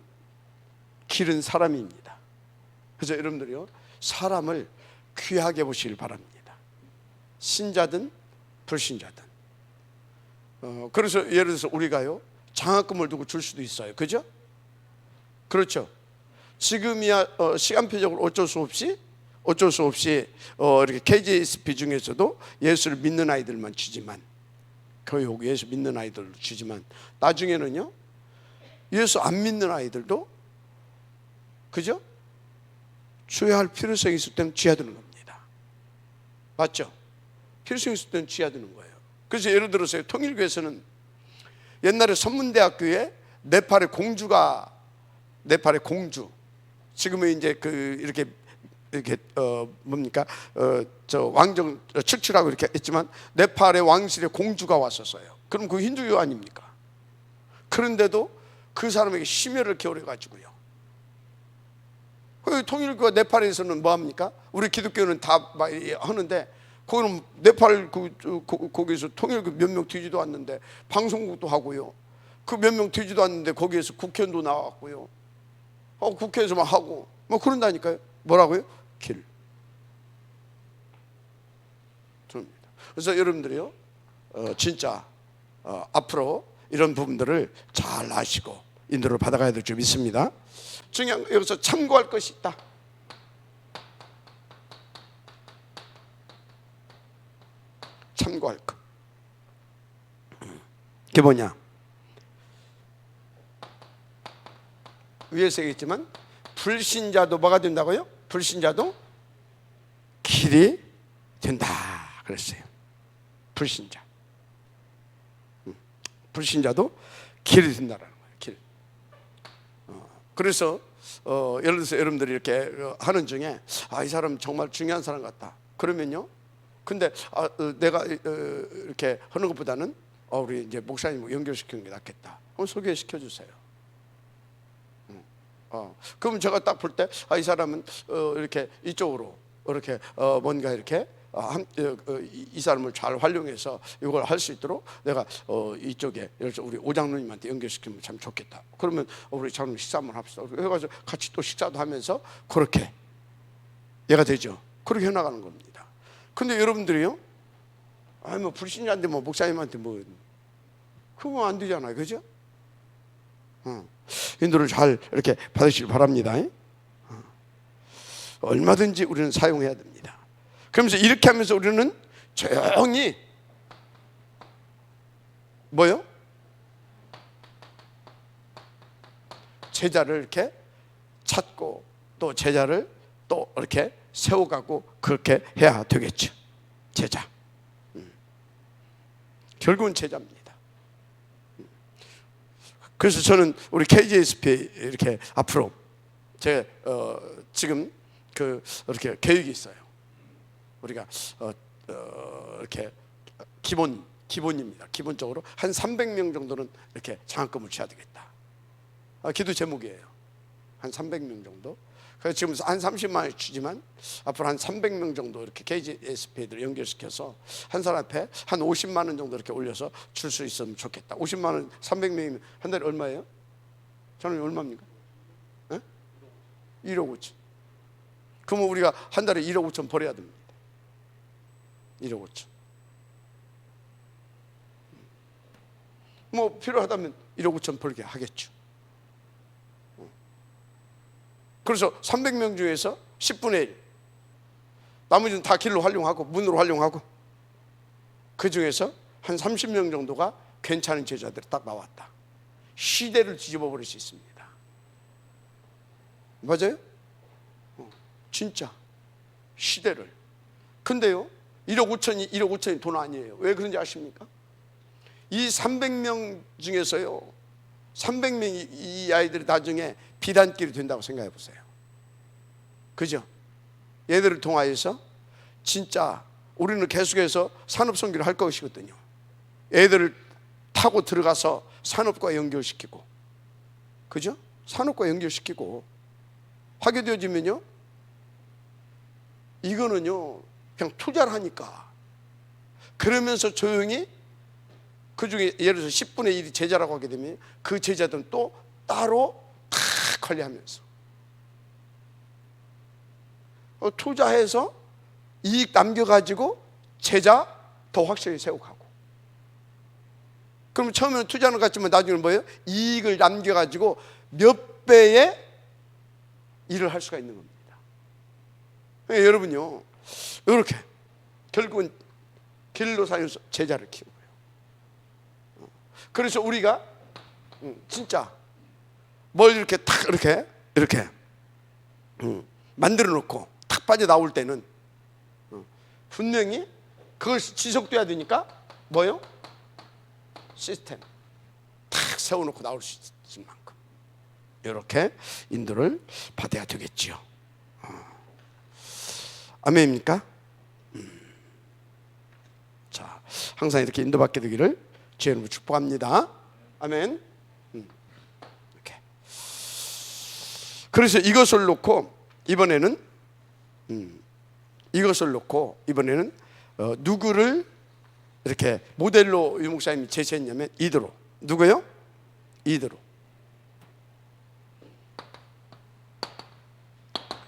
길은 사람입니다. 그래서 여러분들이요 사람을 귀하게 보시길 바랍니다. 신자든 불신자든. 그래서 예를 들어서 우리가요 장학금을 두고 줄 수도 있어요. 그죠? 그렇죠. 지금이야 시간표적으로 어쩔 수 없이 이렇게 KJSP 중에서도 예수를 믿는 아이들만 주지만 교육 예수 믿는 아이들 주지만 나중에는요 예수 안 믿는 아이들도 그죠? 줘야 할 필요성이 있을 때는 줘야 되는 겁니다. 맞죠? 필요성이 있을 때는 줘야 되는 거예요. 그래서 예를 들어서요 통일교에서는 옛날에 선문대학교에 네팔의 공주 지금은 이제 이렇게 뭡니까 저 왕정 칠칠하고 이렇게 했지만 네팔의 왕실의 공주가 왔었어요. 그럼 그 힌두교 아닙니까? 그런데도 그 사람에게 심혈을 기울여 가지고요. 통일교가 네팔에서는 뭐 합니까? 우리 기독교는 다 하는데 거기는 네팔 거기서 통일교 몇 명 되지도 않는데 방송국도 하고요. 그 몇 명 되지도 않는데 거기에서 국회의원도 나왔고요. 국회에서만 하고 뭐 그런다니까요. 뭐라고요? 길. 그래서 여러분들이요 진짜 앞으로 이런 부분들을 잘 아시고 인도를 받아가야 될 줄 믿습니다. 중요한 여기서 참고할 것이 있다. 참고할 것. 그게 뭐냐? 위에서 얘기했지만 불신자도 뭐가 된다고요? 불신자도 길이 된다 그랬어요. 불신자. 불신자도 길이 된다라는 거예요. 길. 그래서 예를 들어서 여러분들이 이렇게 하는 중에 이 사람 정말 중요한 사람 같다. 그러면요. 근데 내가 이렇게 하는 것보다는 우리 이제 목사님 연결시키는 게 낫겠다. 그럼 소개시켜 주세요. 그럼 제가 딱 볼 때 이 사람은 이렇게 이쪽으로 이렇게 뭔가 이렇게 이 사람을 잘 활용해서 이걸 할 수 있도록 내가 이쪽에 우리 오장로님한테 연결시키면 참 좋겠다. 그러면 우리 장로님 식사 한번 합시다. 해가지고 같이 또 식사도 하면서 그렇게 얘가 되죠. 그렇게 해나가는 겁니다. 근데 여러분들이요, 뭐 불신자인데 뭐 목사님한테 뭐 그러면 안 되잖아요, 그죠? 인도를 잘 이렇게 받으시길 바랍니다. 얼마든지 우리는 사용해야 됩니다. 그러면서 이렇게 하면서 우리는 조용히 뭐요? 제자를 이렇게 찾고 또 제자를 또 이렇게 세워가고 그렇게 해야 되겠죠. 제자. 결국은 제자입니다. 그래서 저는 우리 KGSP 이렇게 앞으로 제 지금 이렇게 계획이 있어요. 우리가 이렇게 기본입니다. 기본적으로 한 300명 정도는 이렇게 장학금을 줘야 되겠다. 기도 제목이에요. 한 300명 정도. 그래서 지금 한 30만 원 주지만 앞으로 한 300명 정도 이렇게 KGSP들 연결시켜서 한 사람 앞에 한 50만 원 정도 이렇게 올려서 줄 수 있으면 좋겠다. 50만 원 300명이면 한 달에 얼마예요? 저는 얼마입니까? 1억 5천. 그러면 우리가 한 달에 1억 5천 벌어야 됩니다. 1억 5천. 뭐 필요하다면 1억 5천 벌게 하겠죠. 그래서 300명 중에서 10분의 1, 나머지는 다 길로 활용하고 문으로 활용하고, 그 중에서 한 30명 정도가 괜찮은 제자들이 딱 나왔다. 시대를 뒤집어 버릴 수 있습니다. 맞아요? 진짜 시대를. 근데요, 1억 5천이 돈 아니에요. 왜 그런지 아십니까? 이 300명 중에서요, 300명이 이 아이들이 나중에 비단길이 된다고 생각해 보세요. 그죠? 얘들을 통하여서 진짜 우리는 계속해서 산업선교를 할 것이거든요. 애들을 타고 들어가서 산업과 연결시키고, 그죠? 산업과 연결시키고 하게 되어지면요, 이거는요 그냥 투자를 하니까, 그러면서 조용히 그 중에 예를 들어서 10분의 1이 제자라고 하게 되면 그 제자들은 또 따로 다 관리하면서 투자해서 이익 남겨가지고 제자 더 확실히 세워가고, 그러면 처음에는 투자는 같지만 나중에는 뭐예요? 이익을 남겨가지고 몇 배의 일을 할 수가 있는 겁니다. 여러분요, 이렇게 결국은 길로 사면서 제자를 키우고요. 그래서 우리가 진짜 뭘 이렇게 탁 이렇게 만들어 놓고 탁 빠져 나올 때는 분명히 그걸 지속돼야 되니까 뭐요? 시스템 탁 세워놓고 나올 수 있을 만큼 이렇게 인도를 받아야 되겠지요. 아멘입니까? 자, 항상 이렇게 인도받게 되기를 주의 이름으로 축복합니다. 아멘. 이렇게. 그래서 이것을 놓고 이번에는 누구를 이렇게 모델로 유 목사님이 제시했냐면 이드로. 누구요? 이드로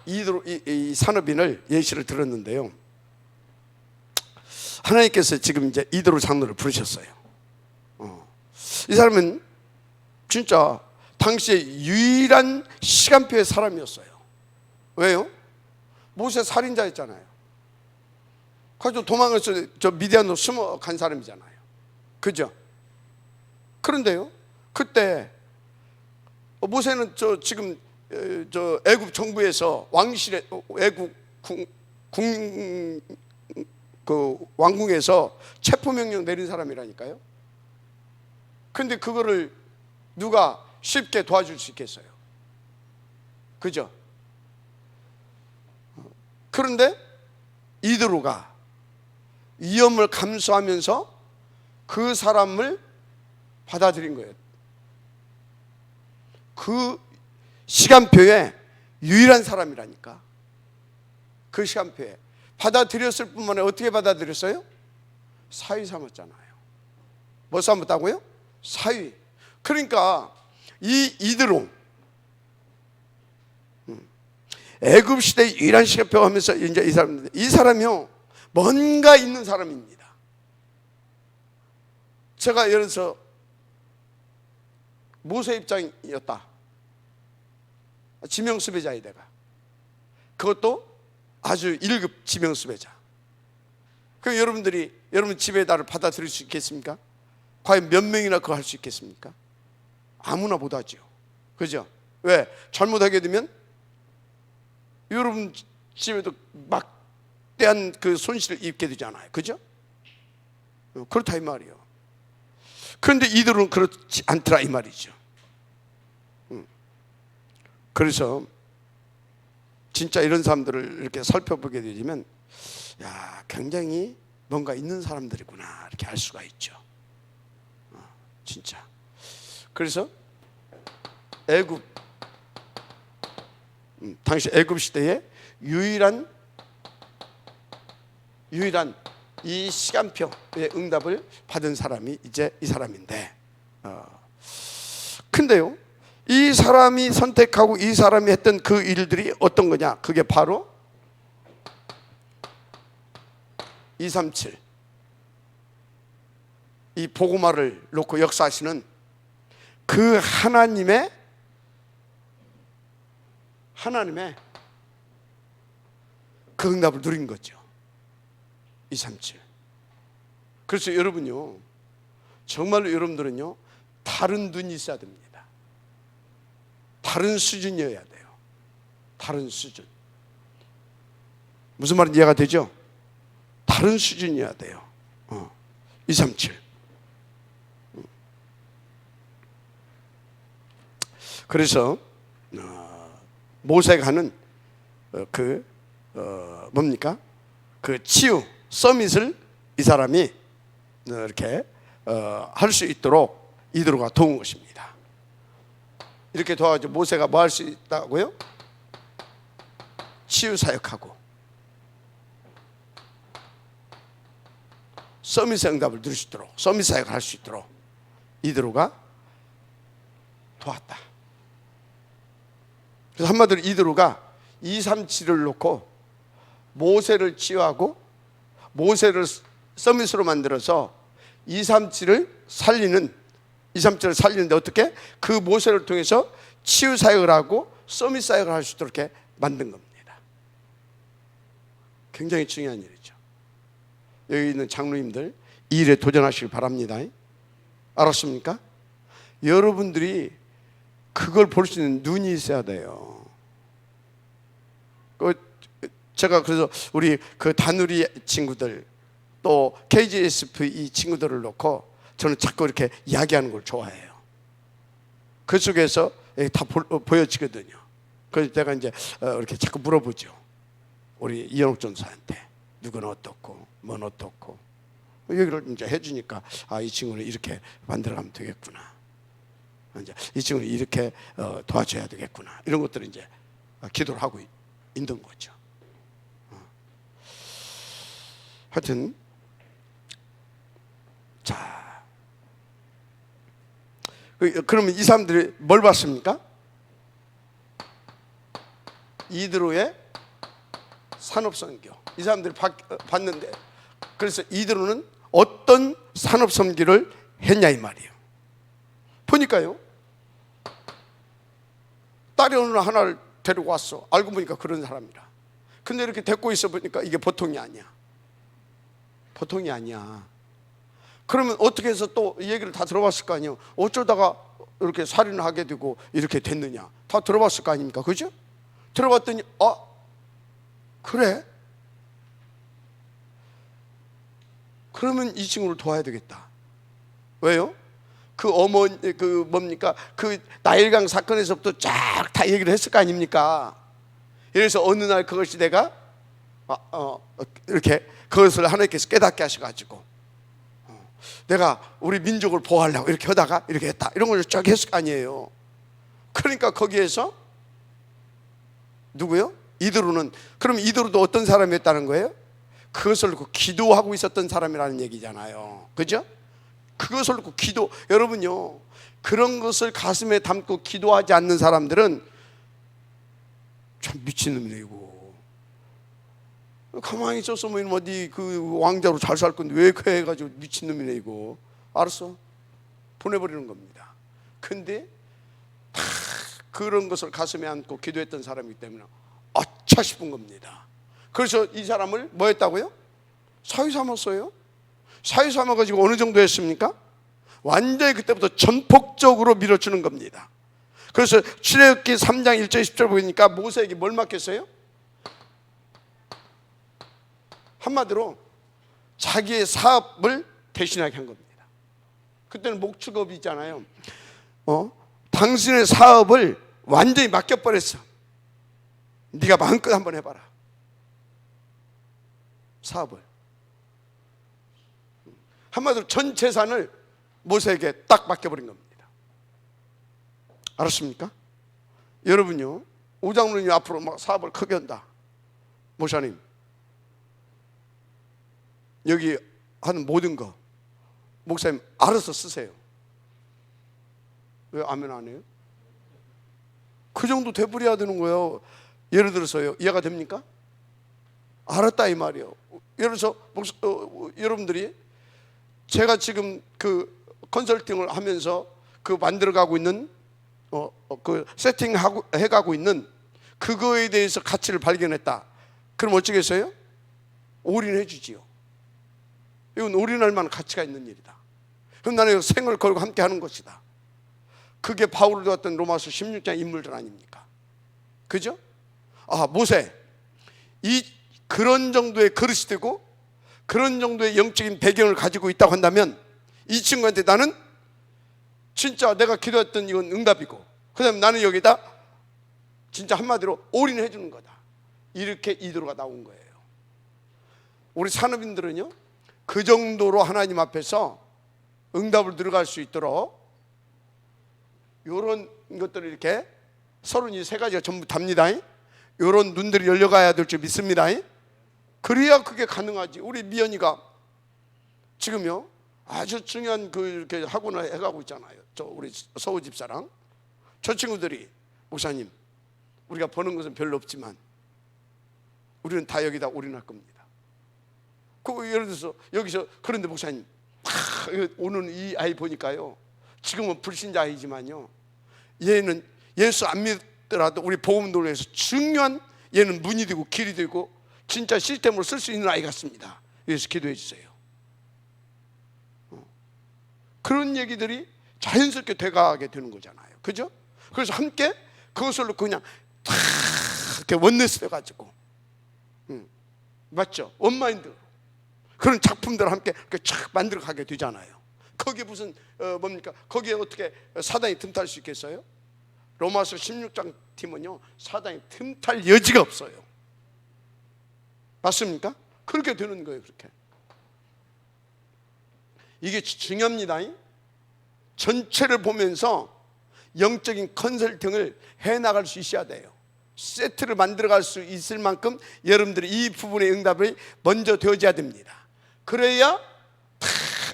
이 산업인을 예시를 들었는데요, 하나님께서 지금 이제 이드로 장로를 부르셨어요. 이 사람은 진짜 당시에 유일한 시간표의 사람이었어요. 왜요? 모세 살인자였잖아요. 가지고 도망가서 저 미디안으로 숨어간 사람이잖아요. 그죠? 그런데요, 그때 모세는 지금 애굽 정부에서 왕실에, 애굽 그 왕궁에서 체포명령 내린 사람이라니까요. 근데 그거를 누가 쉽게 도와줄 수 있겠어요? 그죠? 그런데 이드로가 위험을 감수하면서 그 사람을 받아들인 거예요. 그 시간표에 유일한 사람이라니까. 그 시간표에 받아들였을 뿐만 아니라 어떻게 받아들였어요? 사위 삼았잖아요. 뭐 삼았다고요? 사위. 그러니까 이 이드로, 애굽 시대 유일한 시간표 하면서 이제 이 사람이요, 뭔가 있는 사람입니다. 제가 예를 들어서 모세 입장이었다. 지명수배자이 내가. 그것도 아주 1급 지명수배자. 그럼 여러분 집에 나를 받아들일 수 있겠습니까? 과연 몇 명이나 그거 할 수 있겠습니까? 아무나 못하죠. 그죠? 왜? 잘못하게 되면 여러분 집에도 막대한 그 손실을 입게 되잖아요. 그죠? 그렇다 이 말이에요. 그런데 이들은 그렇지 않더라 이 말이죠. 그래서 진짜 이런 사람들을 이렇게 살펴보게 되면, 야, 굉장히 뭔가 있는 사람들이구나 이렇게 알 수가 있죠. 진짜. 그래서 애굽, 당시 애굽 시대에 유일한 이 시간표의 응답을 받은 사람이 이제 이 사람인데, 근데요, 이 사람이 선택하고 이 사람이 했던 그 일들이 어떤 거냐? 그게 바로 237, 이 복음화를 놓고 역사하시는 그 하나님의 그 응답을 누린 거죠. 237. 그래서 여러분요, 정말로 여러분들은요, 다른 눈이 있어야 됩니다. 다른 수준이어야 돼요. 다른 수준. 무슨 말인지 이해가 되죠? 다른 수준이어야 돼요. 237. 그래서 모세가 하는 뭡니까? 그 치유 서밋을 이 사람이 이렇게 할 수 있도록 이드로가 도운 것입니다. 이렇게 도와가지고 모세가 뭐 할 수 있다고요? 치유 사역하고 서밋의 응답을 누릴 수 있도록, 서밋 사역을 할 수 있도록 이드로가 도왔다. 그래서 한마디로 이드로가 237을 놓고 모세를 치유하고 모세를 서밋으로 만들어서 237을 살리는데 어떻게? 그 모세를 통해서 치유 사역을 하고 서밋 사역을 할 수 있도록 이렇게 만든 겁니다. 굉장히 중요한 일이죠. 여기 있는 장로님들 이 일에 도전하시길 바랍니다. 알았습니까? 여러분들이 그걸 볼 수 있는 눈이 있어야 돼요. 제가 그래서 우리 그 다누리 친구들 또 KGSF 이 친구들을 놓고 저는 자꾸 이렇게 이야기하는 걸 좋아해요. 그 속에서 다 보여지거든요. 그래서 제가 이제 이렇게 자꾸 물어보죠. 우리 이현옥 전사한테 누구는 어떻고 뭔 어떻고 얘기를 이제 해주니까, 아, 이 친구는 이렇게 만들어가면 되겠구나, 이제 이 친구는 이렇게 도와줘야 되겠구나, 이런 것들을 이제 기도를 하고 있는 거죠. 하여튼 자, 그러면 이 사람들이 뭘 봤습니까? 이드로의 산업선교. 이 사람들이 봤는데, 그래서 이드로는 어떤 산업선교를 했냐 이 말이에요. 보니까요, 딸이 어느 날 하나를 데리고 왔어. 알고 보니까 그런 사람이라. 근데 이렇게 데리고 있어 보니까 이게 보통이 아니야. 보통이 아니야. 그러면 어떻게 해서 또 얘기를 다 들어봤을 거 아니에요. 어쩌다가 이렇게 살인을 하게 되고 이렇게 됐느냐, 다 들어봤을 거 아닙니까? 그죠? 들어봤더니 그래? 그러면 이 친구를 도와야 되겠다. 왜요? 그 어머니, 그 뭡니까? 그 나일강 사건에서부터 쫙 다 얘기를 했을 거 아닙니까? 그래서 어느 날 그것이 내가 이렇게 그것을 하나님께서 깨닫게 하셔가지고 내가 우리 민족을 보호하려고 이렇게 하다가 이렇게 했다, 이런 걸 쫙 했을 거 아니에요. 그러니까 거기에서 누구요? 이드로는, 그럼 이드로도 어떤 사람이었다는 거예요? 그것을 놓고 기도하고 있었던 사람이라는 얘기잖아요. 그죠? 그것을 놓고 기도, 여러분요, 그런 것을 가슴에 담고 기도하지 않는 사람들은 참 미친놈이네. 이거 가만히 있었으면 어디 그 왕자로 잘 살 건데 왜 그 해가지고 미친놈이네. 이거 알았어, 보내버리는 겁니다. 근데 다 그런 것을 가슴에 안고 기도했던 사람이기 때문에 아차 싶은 겁니다. 그래서 이 사람을 뭐 했다고요? 사위 삼았어요. 사위 삼아가지고 어느 정도 했습니까? 완전히 그때부터 전폭적으로 밀어주는 겁니다. 그래서 출애굽기 3장 1절 10절 보니까 모세에게 뭘 맡겼어요? 한마디로 자기의 사업을 대신하게 한 겁니다. 그때는 목축업이 있잖아요. 당신의 사업을 완전히 맡겨버렸어. 네가 마음껏 한번 해봐라. 사업을. 한마디로 전 재산을 모세에게 딱 맡겨버린 겁니다. 알았습니까? 여러분요, 오장로님 앞으로 막 사업을 크게 한다. 목사님, 여기 하는 모든 거 목사님 알아서 쓰세요. 왜 아멘 안 해요? 그 정도 되버려야 되는 거예요. 예를 들어서요, 이해가 됩니까? 알았다 이 말이에요. 예를 들어서 여러분들이 제가 지금 그 컨설팅을 하면서 그 만들어가고 있는 그 세팅하고 해가고 있는 그거에 대해서 가치를 발견했다. 그럼 어쩌겠어요? 올인해 주지요. 이건 올인할 만한 가치가 있는 일이다. 그럼 나는 생을 걸고 함께 하는 것이다. 그게 바울을 도왔던 로마서 16장 인물들 아닙니까? 그죠? 모세, 그런 정도의 그릇이 되고 그런 정도의 영적인 배경을 가지고 있다고 한다면 이 친구한테 나는 진짜 내가 기도했던 이건 응답이고, 그 다음에 나는 여기다 진짜 한마디로 올인해 주는 거다. 이렇게 이드로가 나온 거예요. 우리 산업인들은요, 그 정도로 하나님 앞에서 응답을 들어갈 수 있도록 이런 것들을 이렇게 33가지가 전부 답니다. 이런 눈들이 열려가야 될 줄 믿습니다. 그래야 그게 가능하지. 우리 미연이가 지금요 아주 중요한 그 이렇게 학원을 해가고 있잖아요. 우리 서우 집사랑 저 친구들이, 목사님, 우리가 버는 것은 별로 없지만 우리는 다 여기다 올인할 겁니다. 그 예를 들어서 여기서, 그런데 목사님, 오늘 이 아이 보니까요, 지금은 불신자 아이지만요, 얘는 예수 안 믿더라도 우리 복음도를 위해서 중요한, 얘는 문이 되고 길이 되고 진짜 시스템으로 쓸 수 있는 아이 같습니다. 그래서 기도해 주세요. 그런 얘기들이 자연스럽게 돼가게 되는 거잖아요. 그죠? 그래서 함께 그것을 놓고 그냥 다 이렇게 원네스 돼가지고, 맞죠? 원마인드 그런 작품들을 함께 이렇게 쫙 만들어 가게 되잖아요. 거기에 무슨 뭡니까? 거기에 어떻게 사단이 틈탈 수 있겠어요? 로마서 16장 팀은요, 사단이 틈탈 여지가 없어요. 맞습니까? 그렇게 되는 거예요. 그렇게 이게 중요합니다. 전체를 보면서 영적인 컨설팅을 해나갈 수 있어야 돼요. 세트를 만들어갈 수 있을 만큼 여러분들이 이 부분의 응답이 먼저 되어져야 됩니다. 그래야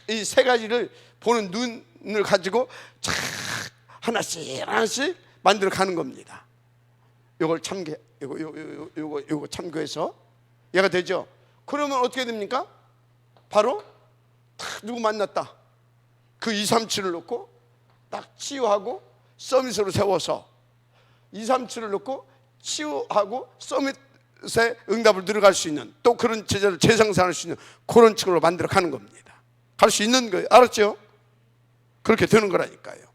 이 세 가지를 보는 눈을 가지고 쫙 하나씩 하나씩 만들어 가는 겁니다. 요걸 요거 참고해서 얘가 되죠. 그러면 어떻게 됩니까? 바로 누구 만났다, 그 2, 3, 7을 놓고 딱 치유하고 서밋으로 세워서 2, 3주를 놓고 치유하고 서밋에 응답을 들어갈 수 있는, 또 그런 제자를 재생산할 수 있는 그런 측으로 만들어 가는 겁니다. 갈 수 있는 거예요. 알았죠? 그렇게 되는 거라니까요.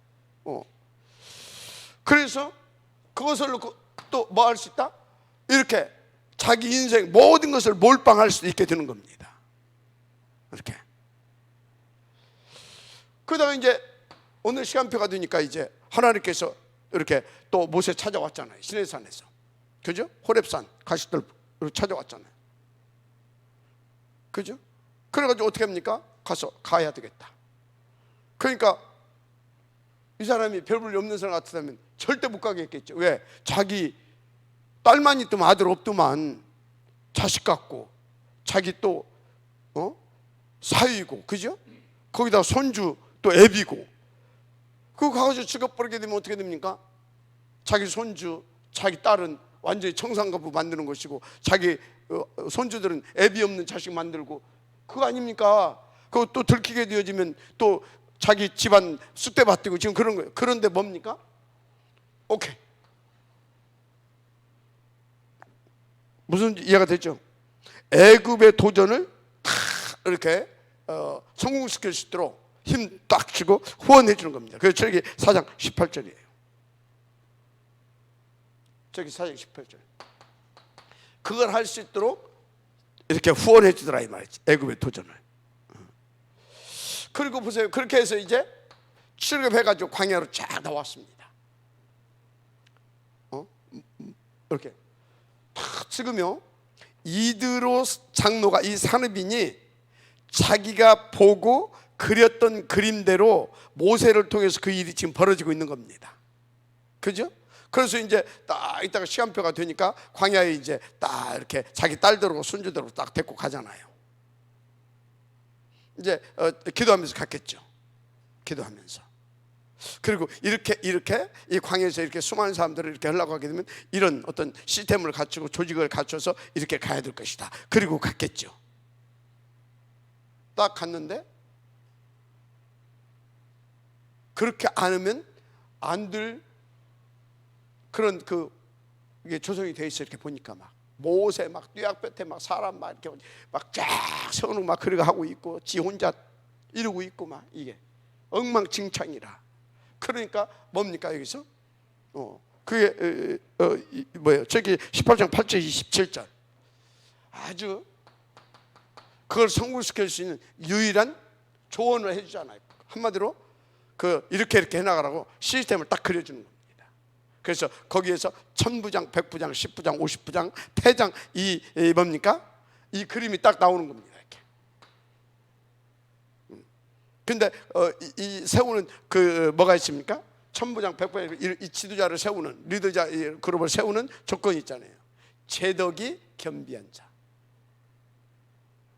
그래서 그것을 놓고 또 뭐 할 수 있다? 이렇게 자기 인생 모든 것을 몰빵할 수 있게 되는 겁니다. 이렇게. 그러다가 이제 오늘 시간표가 되니까 이제 하나님께서 이렇게 또 모세 찾아왔잖아요. 시내산에서. 그죠? 호렙산 가시들 찾아왔잖아요. 그죠? 그래가지고 어떻게 합니까? 가야 되겠다. 그러니까 이 사람이 별 볼일 없는 사람 같으면 절대 못 가게 했겠죠. 왜? 자기 딸만 있더만 아들 없더만, 자식 같고 자기 또 사위고, 그죠? 거기다 손주 또 애비고, 그거 가가지고 죽어버리게 되면 어떻게 됩니까? 자기 손주, 자기 딸은 완전히 청산가부 만드는 것이고, 자기 손주들은 애비 없는 자식 만들고, 그거 아닙니까? 그거 또 들키게 되어지면 또 자기 집안 쑥대밭이고 지금 그런 거예요. 그런데 뭡니까? 오케이. 무슨 이해가 되죠? 애굽의 도전을 다 이렇게 성공시킬 수 있도록 힘 딱 주고 후원해 주는 겁니다. 그래서 저기 4장 18절이에요. 저기 4장 18절. 그걸 할 수 있도록 이렇게 후원해 주더라 이 말이지. 애굽의 도전을. 그리고 보세요. 그렇게 해서 이제 출애굽해가지고 광야로 쫙 나왔습니다. 이렇게 탁 찍으며 이드로 장로가, 이 산업인이 자기가 보고 그렸던 그림대로 모세를 통해서 그 일이 지금 벌어지고 있는 겁니다. 그죠? 그래서 이제 딱 이따가 시간표가 되니까 광야에 이제 딱 이렇게 자기 딸들하고 손주들하고 딱 데리고 가잖아요. 이제 기도하면서 갔겠죠. 기도하면서. 그리고 이렇게 이 광야에서 이렇게 수많은 사람들을 이렇게 하려고 하게 되면 이런 어떤 시스템을 갖추고 조직을 갖춰서 이렇게 가야 될 것이다. 그리고 갔겠죠. 딱 갔는데 그렇게 안 하면 안 될 그런 이게 조성이 돼 있어. 이렇게 보니까 막 모세 막 뙤약볕에 막 사람 막 이렇게 막 쫙 세워놓고 막 그렇게 하고 있고, 지 혼자 이러고 있고 막 이게 엉망진창이라. 그러니까 뭡니까 여기서? 그게 뭐예요? 저기 18장 8절 27절. 아주 그걸 성공시킬 수 있는 유일한 조언을 해주잖아요. 한마디로 이렇게 해나가라고 시스템을 딱 그려주는 겁니다. 그래서 거기에서 1000부장, 100부장, 10부장, 50부장, 패장, 이 뭡니까? 이 그림이 딱 나오는 겁니다. 이렇게. 근데 이 세우는 뭐가 있습니까? 1000부장, 100부장, 이 지도자를 세우는, 리더자 그룹을 세우는 조건이 있잖아요. 제덕이 겸비한 자.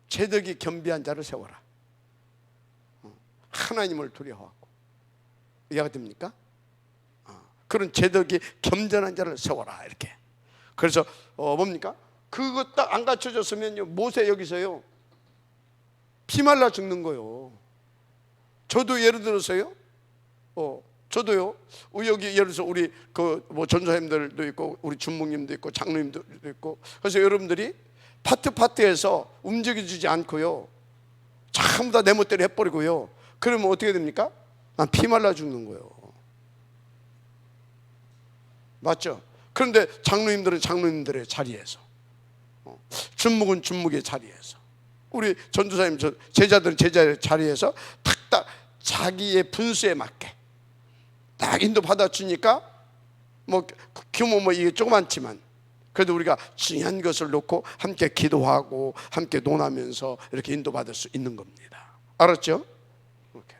제덕이 겸비한 자를 세워라. 하나님을 두려워하고. 이해가 됩니까? 그런 제덕이 겸전한 자를 세워라. 이렇게. 그래서 뭡니까? 그거 딱 안 갖춰졌으면요, 모세 여기서요 피말라 죽는 거요. 저도 예를 들어서요, 저도요, 여기 예를 들어서 우리 뭐 전사님들도 있고, 우리 준목님도 있고, 장로님도 있고, 그래서 여러분들이 파트에서 움직여주지 않고요, 전부 다 내 멋대로 해버리고요, 그러면 어떻게 됩니까? 난 피말라 죽는 거예요. 맞죠? 그런데 장로님들은 장로님들의 자리에서, 준목은 준목의 자리에서, 우리 전도사님 제자들은 제자의 자리에서 딱 자기의 분수에 맞게 딱 인도 받아주니까, 뭐 규모 뭐 이게 조그맣지만 그래도 우리가 중요한 것을 놓고 함께 기도하고 함께 논하면서 이렇게 인도받을 수 있는 겁니다. 알았죠? 이렇게.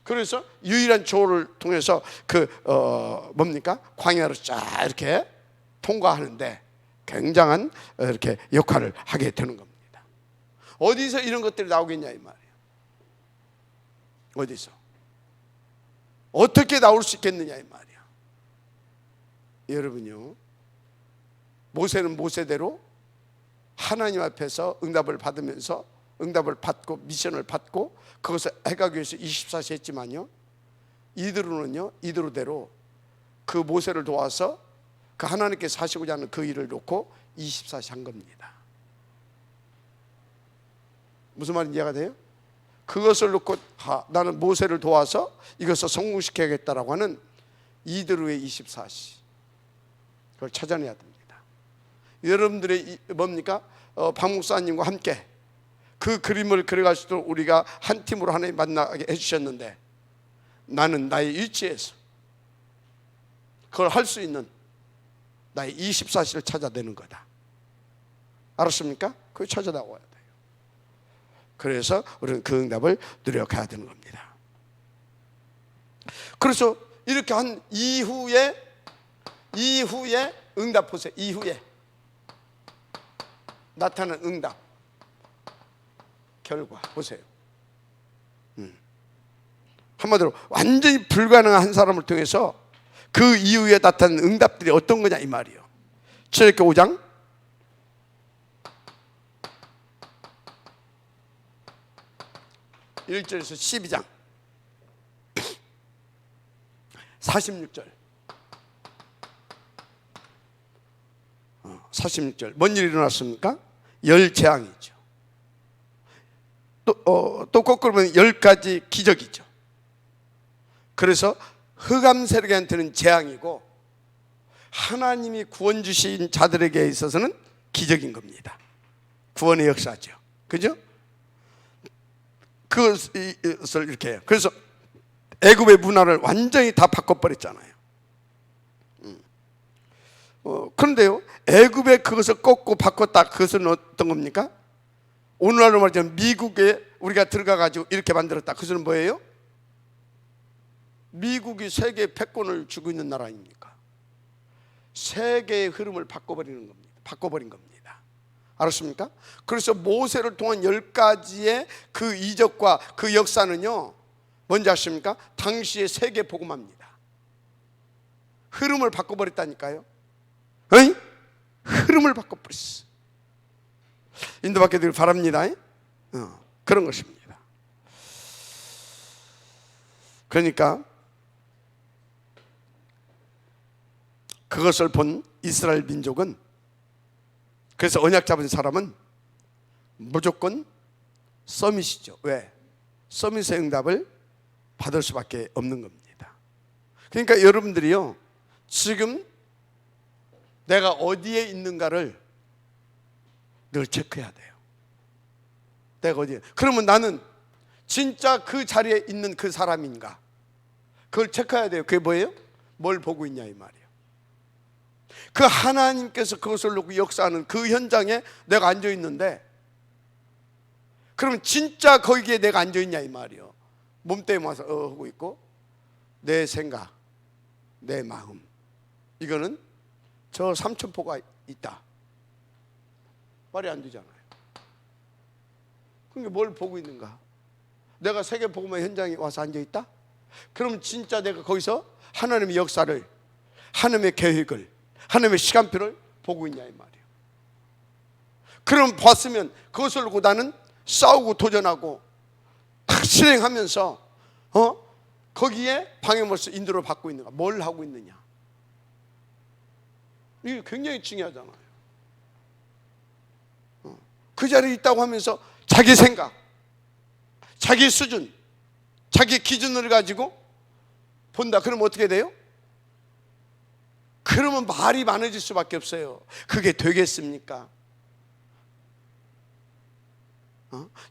그래서 유일한 조를 통해서 뭡니까? 광야로 쫙 이렇게 통과하는데 굉장한 이렇게 역할을 하게 되는 겁니다. 어디서 이런 것들이 나오겠냐 이 말이에요. 어디서? 어떻게 나올 수 있겠느냐 이 말이야. 여러분요, 모세는 모세대로 하나님 앞에서 응답을 받으면서 응답을 받고 미션을 받고 그것을 해가기 위해서 24시 했지만요, 이드로는요, 이드로대로 그 모세를 도와서 그 하나님께서 하시고자 하는 그 일을 놓고 24시 한 겁니다. 무슨 말인지 이해가 돼요? 그것을 놓고 나는 모세를 도와서 이것을 성공시켜야겠다라고 하는 이드로의 24시, 그걸 찾아내야 됩니다. 여러분들의 뭡니까? 박 목사님과 함께 그 그림을 그려갈 수 있도록 우리가 한 팀으로 하나님 만나게 해주셨는데, 나는 나의 위치에서 그걸 할 수 있는 나의 24시를 찾아내는 거다. 알았습니까? 그걸 찾아나와야 돼요. 그래서 우리는 그 응답을 누려가야 되는 겁니다. 그래서 이렇게 한 이후에 응답 보세요. 이후에 나타난 응답 결과 보세요. 한마디로 완전히 불가능한 한 사람을 통해서 그 이후에 나타난 응답들이 어떤 거냐 이 말이에요. 출애굽기 5장 1절에서 12장 46절 46절 뭔 일이 일어났습니까? 열 재앙이죠. 또 거꾸로 보면 10가지 기적이죠. 그래서 흑암 세력한테는 재앙이고 하나님이 구원 주신 자들에게 있어서는 기적인 겁니다. 구원의 역사죠. 그죠? 그것을 이렇게 해요. 그래서 애굽의 문화를 완전히 다 바꿔버렸잖아요. 그런데요, 애굽에 그것을 꺾고 바꿨다. 그것은 어떤 겁니까? 오늘날로 말하자면 미국에 우리가 들어가가지고 이렇게 만들었다. 그것은 뭐예요? 미국이 세계 패권을 쥐고 있는 나라입니까? 세계의 흐름을 바꿔버린 겁니다. 알았습니까? 그래서 모세를 통한 10가지의 그 이적과 그 역사는요, 뭔지 아십니까? 당시의 세계 복음화입니다. 흐름을 바꿔버렸다니까요. 어이? 흐름을 바꿔버렸어. 인도받게 되길 바랍니다. 그런 것입니다. 그러니까 그것을 본 이스라엘 민족은, 그래서 언약 잡은 사람은 무조건 서밋이죠. 왜? 서밋의 응답을 받을 수밖에 없는 겁니다. 그러니까 여러분들이요, 지금 내가 어디에 있는가를 늘 체크해야 돼요. 내가 어디에, 그러면 나는 진짜 그 자리에 있는 그 사람인가, 그걸 체크해야 돼요. 그게 뭐예요? 뭘 보고 있냐 이 말이에요. 그 하나님께서 그것을 놓고 역사하는 그 현장에 내가 앉아있는데, 그러면 진짜 거기에 내가 앉아있냐 이 말이에요. 몸 때문에 와서 하고 있고, 내 생각, 내 마음, 이거는 저 삼천포가 있다. 말이 안 되잖아요. 그러니까 뭘 보고 있는가? 내가 세계복음화 현장에 와서 앉아있다? 그럼 진짜 내가 거기서 하나님의 역사를, 하나님의 계획을, 하나님의 시간표를 보고 있냐 이 말이에요. 그럼 봤으면 그것을 놓고 나는 싸우고 도전하고 실행하면서 거기에 방해물서 인도를 받고 있는가, 뭘 하고 있느냐, 이게 굉장히 중요하잖아요. 그 자리에 있다고 하면서 자기 생각, 자기 수준, 자기 기준을 가지고 본다. 그러면 어떻게 돼요? 그러면 말이 많아질 수밖에 없어요. 그게 되겠습니까?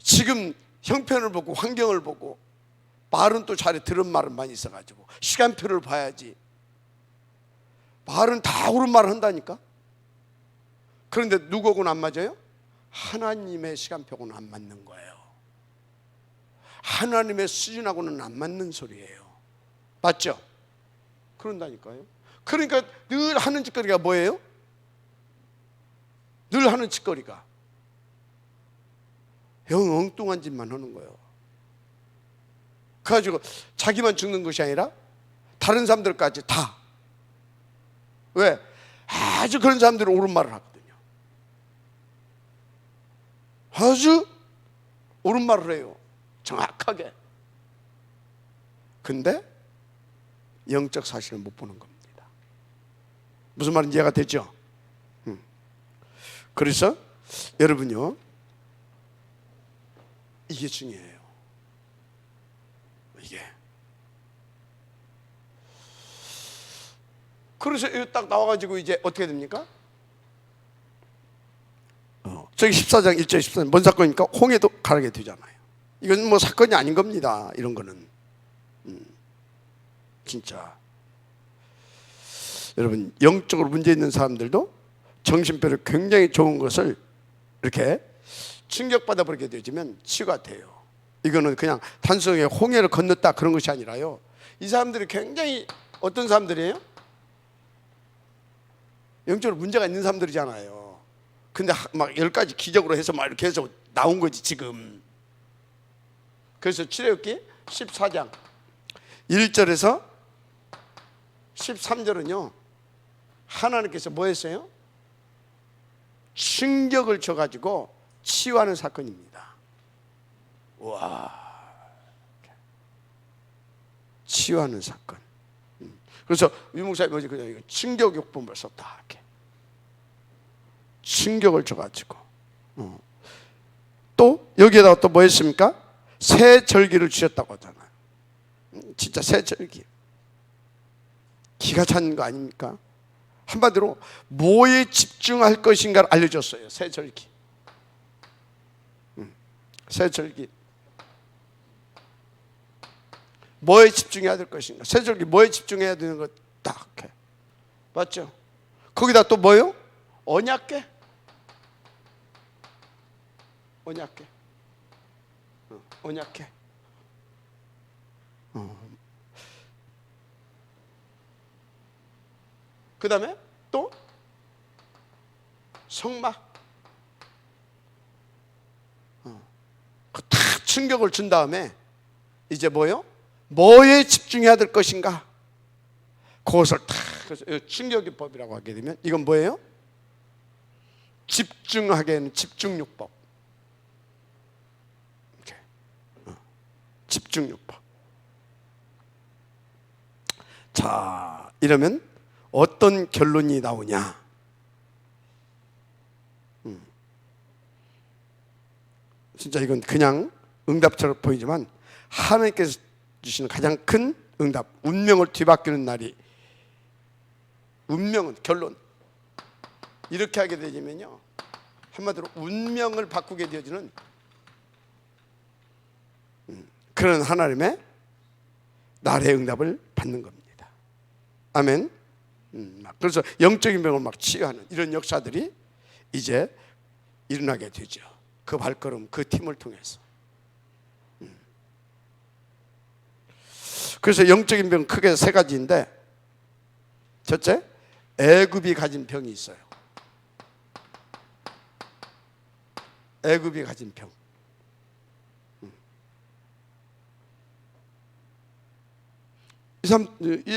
지금 형편을 보고 환경을 보고 말은 또 잘해, 들은 말은 많이 있어가지고 시간표를 봐야지. 말은 다 옳은 말을 한다니까. 그런데 누구하고는 안 맞아요? 하나님의 시간표하고는 안 맞는 거예요. 하나님의 수준하고는 안 맞는 소리예요. 맞죠? 그런다니까요. 그러니까 늘 하는 짓거리가 뭐예요? 늘 하는 짓거리가 영 엉뚱한 짓만 하는 거예요. 그래가지고 자기만 죽는 것이 아니라 다른 사람들까지 다. 왜? 아주 그런 사람들은 옳은 말을 하거든요. 아주 옳은 말을 해요. 정확하게. 근데 영적 사실을 못 보는 겁니다. 무슨 말인지 이해가 되죠? 그래서 여러분요, 이게 중요해요. 이게. 그래서 이거 딱 나와가지고 이제 어떻게 됩니까? 저기 14장 1절 14장 뭔 사건입니까? 홍해도 가르게 되잖아요. 이건 뭐 사건이 아닌 겁니다. 이런 거는 진짜 여러분, 영적으로 문제 있는 사람들도 정신병을 굉장히 좋은 것을 이렇게 충격받아 버리게 되면 치유가 돼요. 이거는 그냥 단순하게 홍해를 건넜다 그런 것이 아니라요, 이 사람들이 굉장히 어떤 사람들이에요? 영적으로 문제가 있는 사람들이잖아요. 근데 막 10가지 기적으로 해서 막 이렇게 해서 나온 거지 지금. 그래서 출애굽기 14장 1절에서 13절은요 하나님께서 뭐 했어요? 충격을 줘가지고 치유하는 사건입니다. 와, 치유하는 사건. 그래서 유목사님 뭐지 그냥 충격요법을 썼다 이렇게. 충격을 줘가지고 또 여기에다가 또 뭐 했습니까? 새 절기를 주셨다고 하잖아요. 진짜 새 절기 기가 찬 거 아닙니까? 한마디로 뭐에 집중할 것인가를 알려줬어요. 새 절기. 새 절기 뭐에 집중해야 될 것인가? 새 절기 뭐에 집중해야 되는 것 딱 해. 맞죠? 거기다 또 뭐요? 언약궤. 언약궤. 언약궤. 그 다음에 또 성막. 탁 충격을 준 다음에 이제 뭐요? 뭐에 집중해야 될 것인가? 그것을 탁, 그래서 충격요법이라고 하게 되면 이건 뭐예요? 집중하게 하는 집중요법. 이렇게. 집중요법. 자, 이러면 어떤 결론이 나오냐? 진짜 이건 그냥 응답처럼 보이지만 하나님께서 주시는 가장 큰 응답, 운명을 뒤바뀌는 날이, 운명은 결론 이렇게 하게 되면요 한마디로 운명을 바꾸게 되어지는 그런 하나님의 날의 응답을 받는 겁니다. 아멘. 그래서 영적인 병을 막 치유하는 이런 역사들이 이제 일어나게 되죠. 그 발걸음, 그 팀을 통해서. 그래서 영적인 병 크게 세 가지인데, 첫째, 애굽이 가진 병이 있어요. 애굽이 가진 병. 이 사람,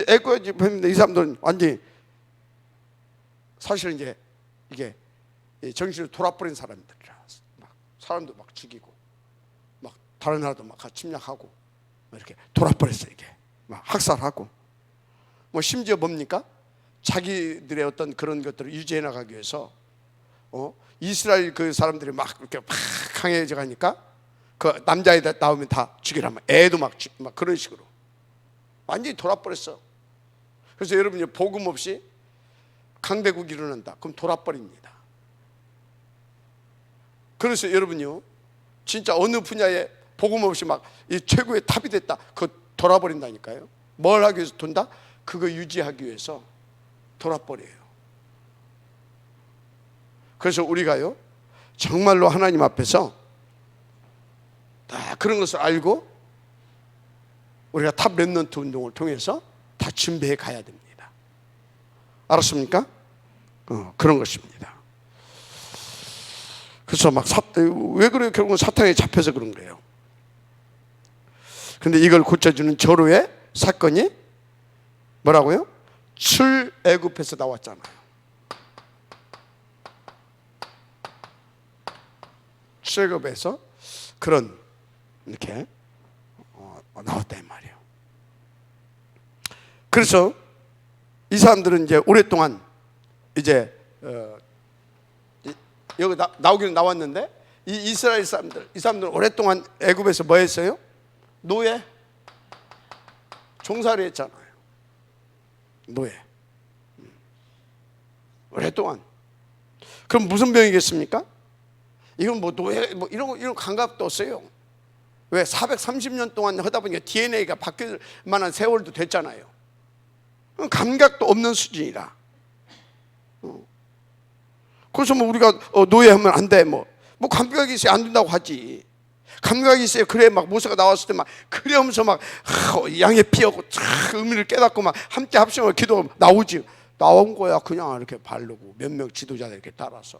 애굽이 병인데 이 사람들은 완전히 사실은 이제 이게 정신을 돌아버린 사람들이라 막 사람도 막 죽이고 막 다른 나라도 막 침략하고 이렇게 돌아버렸어요. 이게 막 학살하고 뭐 심지어 뭡니까? 자기들의 어떤 그런 것들을 유지해 나가기 위해서 이스라엘 그 사람들이 막 그렇게 막 강해져 가니까 그 남자애들 나오면 다 죽이라면 애도 막 그런 식으로 완전히 돌아버렸어. 그래서 여러분이 복음 없이 강대국이 일어난다. 그럼 돌아버립니다. 그래서 여러분요 진짜 어느 분야에 복음 없이 막 이 최고의 탑이 됐다. 그거 돌아버린다니까요. 뭘 하기 위해서 돈다? 그거 유지하기 위해서 돌아버려요. 그래서 우리가요 정말로 하나님 앞에서 다 그런 것을 알고 우리가 탑 렘넌트 운동을 통해서 다 준비해 가야 됩니다. 알았습니까? 그런 것입니다. 그래서 막 왜 그래요? 결국은 사탄에 잡혀서 그런 거예요. 근데 이걸 고쳐주는 절호의 사건이 뭐라고요? 출애굽에서 나왔잖아요. 출애굽에서 그런 이렇게 나왔다 이 말이에요. 그래서 이 사람들은 이제 오랫동안 이제 여기 나오기는 나왔는데, 이 이스라엘 사람들, 이 사람들은 오랫동안 애굽에서 뭐 했어요? 노예, 종살이 했잖아요. 노예. 오랫동안. 그럼 무슨 병이겠습니까? 이건 뭐 노예 뭐 이런 감각도 없어요. 왜? 430년 동안 하다 보니까 DNA가 바뀔 만한 세월도 됐잖아요. 감각도 없는 수준이라. 그래서 뭐 우리가 노예하면 안 돼, 뭐 감각이 있어야 안 된다고 하지. 감각이 있어야 그래 막 모세가 나왔을 때 막 그래 하면서 막 양의 피하고 의미를 깨닫고 막 함께 합심하고 기도하고 나오지. 나온 거야. 그냥 이렇게 바르고 몇 명 지도자들 이렇게 따라서.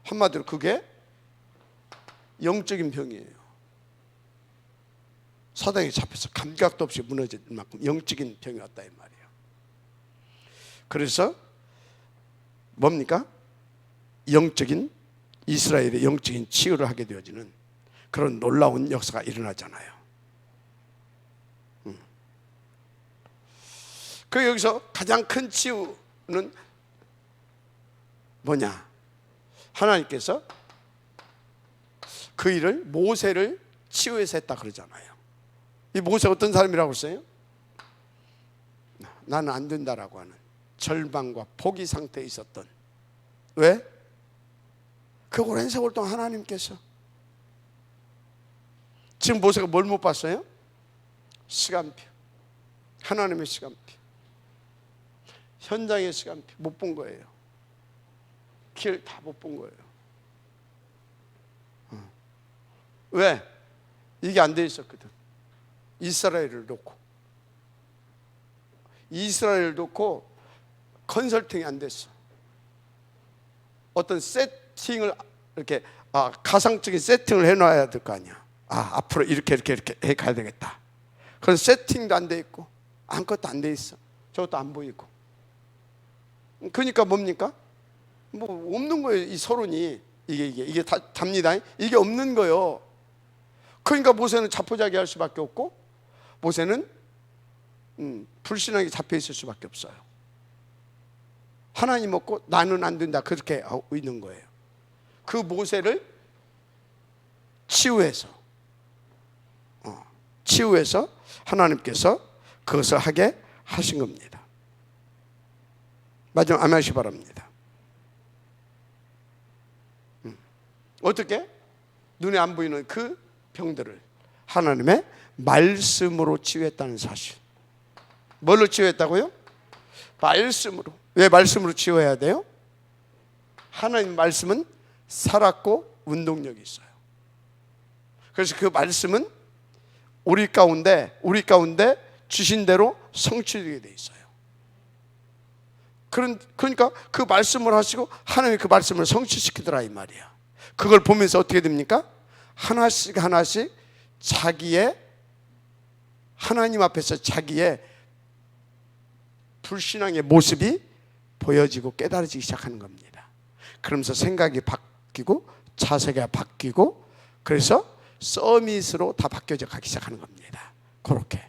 한마디로 그게 영적인 병이에요. 사단이 잡혀서 감각도 없이 무너질 만큼 영적인 병이 왔다 이 말이에요. 그래서 뭡니까? 영적인, 이스라엘의 영적인 치유를 하게 되어지는 그런 놀라운 역사가 일어나잖아요. 그 여기서 가장 큰 치유는 뭐냐? 하나님께서 그 일을 모세를 치유해서 했다 그러잖아요. 이 모세가 어떤 사람이라고 했어요? 나는 안 된다라고 하는 절망과 포기 상태에 있었던. 왜? 그 오랜 세월 동안 하나님께서, 지금 모세가 뭘 못 봤어요? 시간표, 하나님의 시간표, 현장의 시간표 못 본 거예요. 길 다 못 본 거예요. 왜? 이게 안 돼 있었거든. 이스라엘을 놓고 컨설팅이 안 됐어. 어떤 세팅을 이렇게 가상적인 세팅을 해놔야 될 거 아니야. 앞으로 이렇게 해 가야 되겠다. 그런 세팅도 안 돼 있고 아무것도 안 돼 있어. 저것도 안 보이고. 그러니까 뭡니까? 뭐 없는 거예요. 이 서론이 이게 답니다. 이게 없는 거예요. 그러니까 모세는 자포자기할 수밖에 없고, 모세는 불신하게 잡혀 있을 수밖에 없어요. 하나님 없고 나는 안 된다 그렇게 하고 있는 거예요. 그 모세를 치유해서 하나님께서 그것을 하게 하신 겁니다. 마지막 아멘 하시기 바랍니다. 어떻게? 눈에 안 보이는 그 병들을 하나님의 말씀으로 치유했다는 사실. 뭘로 치유했다고요? 말씀으로. 왜 말씀으로 치유해야 돼요? 하나님 말씀은 살았고 운동력이 있어요. 그래서 그 말씀은 우리 가운데 주신 대로 성취되게 돼 있어요. 그러니까 그 말씀을 하시고 하나님이 그 말씀을 성취시키더라 이 말이야. 그걸 보면서 어떻게 됩니까? 하나씩 자기의, 하나님 앞에서 자기의 불신앙의 모습이 보여지고 깨달아지기 시작하는 겁니다. 그러면서 생각이 바뀌고 자세가 바뀌고, 그래서 서밋으로 다 바뀌어져 가기 시작하는 겁니다. 그렇게.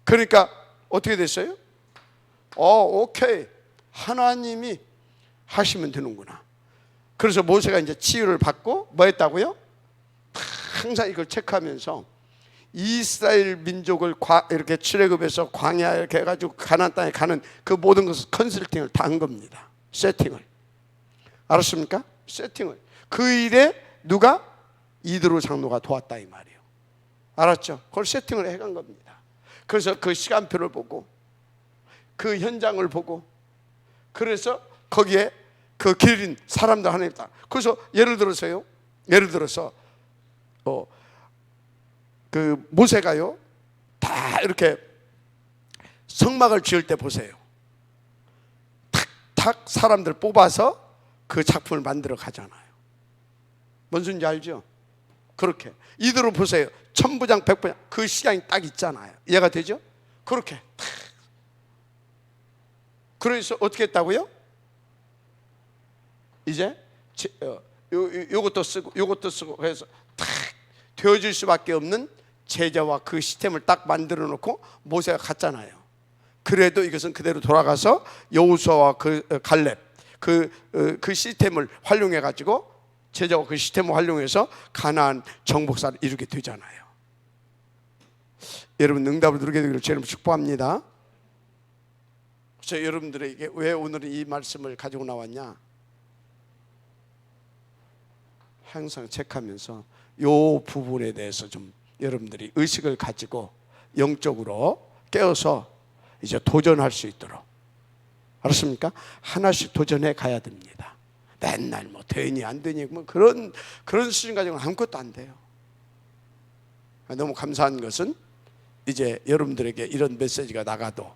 그러니까 어떻게 됐어요? 오케이, 하나님이 하시면 되는구나. 그래서 모세가 이제 치유를 받고 뭐 했다고요? 항상 이걸 체크하면서 이스라엘 민족을 이렇게 출애굽해서 광야 이렇게 해가지고 가나안 땅에 가는 그 모든 것을 컨설팅을 다 한 겁니다. 세팅을. 알았습니까? 세팅을. 그 일에 누가? 이드로 장로가 도왔다 이 말이에요. 알았죠? 그걸 세팅을 해간 겁니다. 그래서 그 시간표를 보고 그 현장을 보고, 그래서 거기에 그 길인 사람들 하나 있다. 그래서 예를 들어서 그 모세가요 다 이렇게 성막을 지을 때 보세요. 탁탁 사람들 뽑아서 그 작품을 만들어 가잖아요. 뭔 소리인지 알죠? 그렇게 이대로 보세요. 천부장 백부장 그 시간이 딱 있잖아요. 이해가 되죠? 그렇게 탁. 그래서 어떻게 했다고요? 이제 요것도 쓰고 해서 탁 되어질 수밖에 없는 제자와 그 시스템을 딱 만들어 놓고 모세가 갔잖아요. 그래도 이것은 그대로 돌아가서 여호수아와 그 갈렙 그 시스템을 활용해 가지고 제자와 그 시스템을 활용해서 가나안 정복사를 이루게 되잖아요. 여러분 응답을 누리게 되기를 주님 축복합니다. 그래서 여러분들에게 왜 오늘은 이 말씀을 가지고 나왔냐? 항상 체크하면서 이 부분에 대해서 좀 여러분들이 의식을 가지고 영적으로 깨어서 이제 도전할 수 있도록, 알았습니까? 하나씩 도전해 가야 됩니다. 맨날 뭐 되니 안 되니 뭐 그런 수준 가지고는 아무것도 안 돼요. 너무 감사한 것은 이제 여러분들에게 이런 메시지가 나가도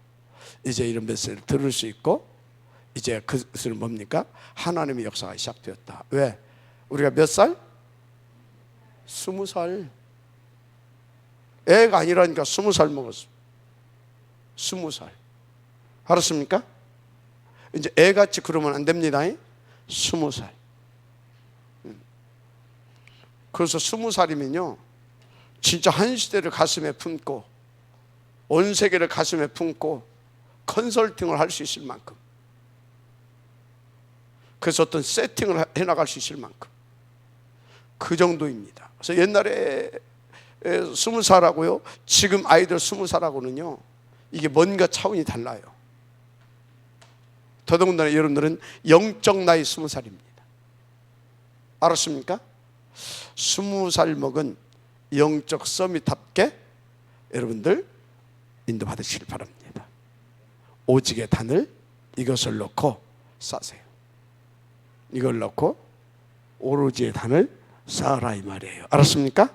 이제 이런 메시지를 들을 수 있고, 이제 그것은 뭡니까? 하나님의 역사가 시작되었다. 왜? 우리가 몇 살? 20살. 애가 아니라니까 20살 먹었어. 20살. 알았습니까? 이제 애같이 그러면 안 됩니다. 20살. 그래서 20살이면요 진짜 한 시대를 가슴에 품고 온 세계를 가슴에 품고 컨설팅을 할 수 있을 만큼, 그래서 어떤 세팅을 해나갈 수 있을 만큼 그 정도입니다. 그래서 옛날에 20살하고요 지금 아이들 20살하고는요 이게 뭔가 차원이 달라요. 더더군다나 여러분들은 영적 나이 20살입니다. 알았습니까? 20살 먹은 영적 서밋답게 여러분들 인도받으시길 바랍니다. 오직의 단을 이것을 넣고 싸세요. 이걸 넣고 오로지의 단을 쌓아라 이 말이에요. 알았습니까?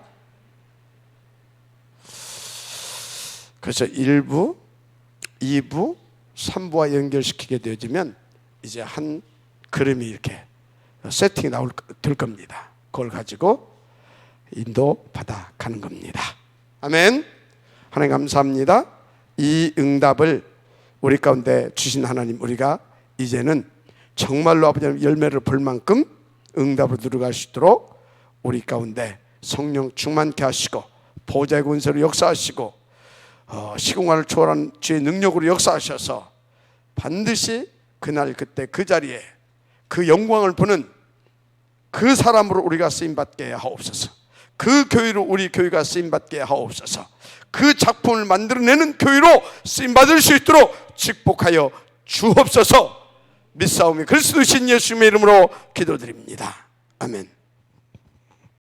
그래서 1부, 2부, 3부와 연결시키게 되어지면 이제 한 그림이 이렇게 세팅이 될 겁니다. 그걸 가지고 인도받아 가는 겁니다. 아멘. 하나님 감사합니다. 이 응답을 우리 가운데 주신 하나님, 우리가 이제는 정말로 아버지 열매를 볼 만큼 응답을 누려갈 수 있도록 우리 가운데 성령 충만케 하시고 보좌의 권세로 역사하시고 시공간을 초월한 주의 능력으로 역사하셔서 반드시 그날 그때 그 자리에 그 영광을 보는 그 사람으로 우리가 쓰임받게 하옵소서. 그 교회로 우리 교회가 쓰임받게 하옵소서. 그 작품을 만들어내는 교회로 쓰임받을 수 있도록 축복하여 주옵소서. 믿사오며 그리스도 신 예수님의 이름으로 기도드립니다. 아멘.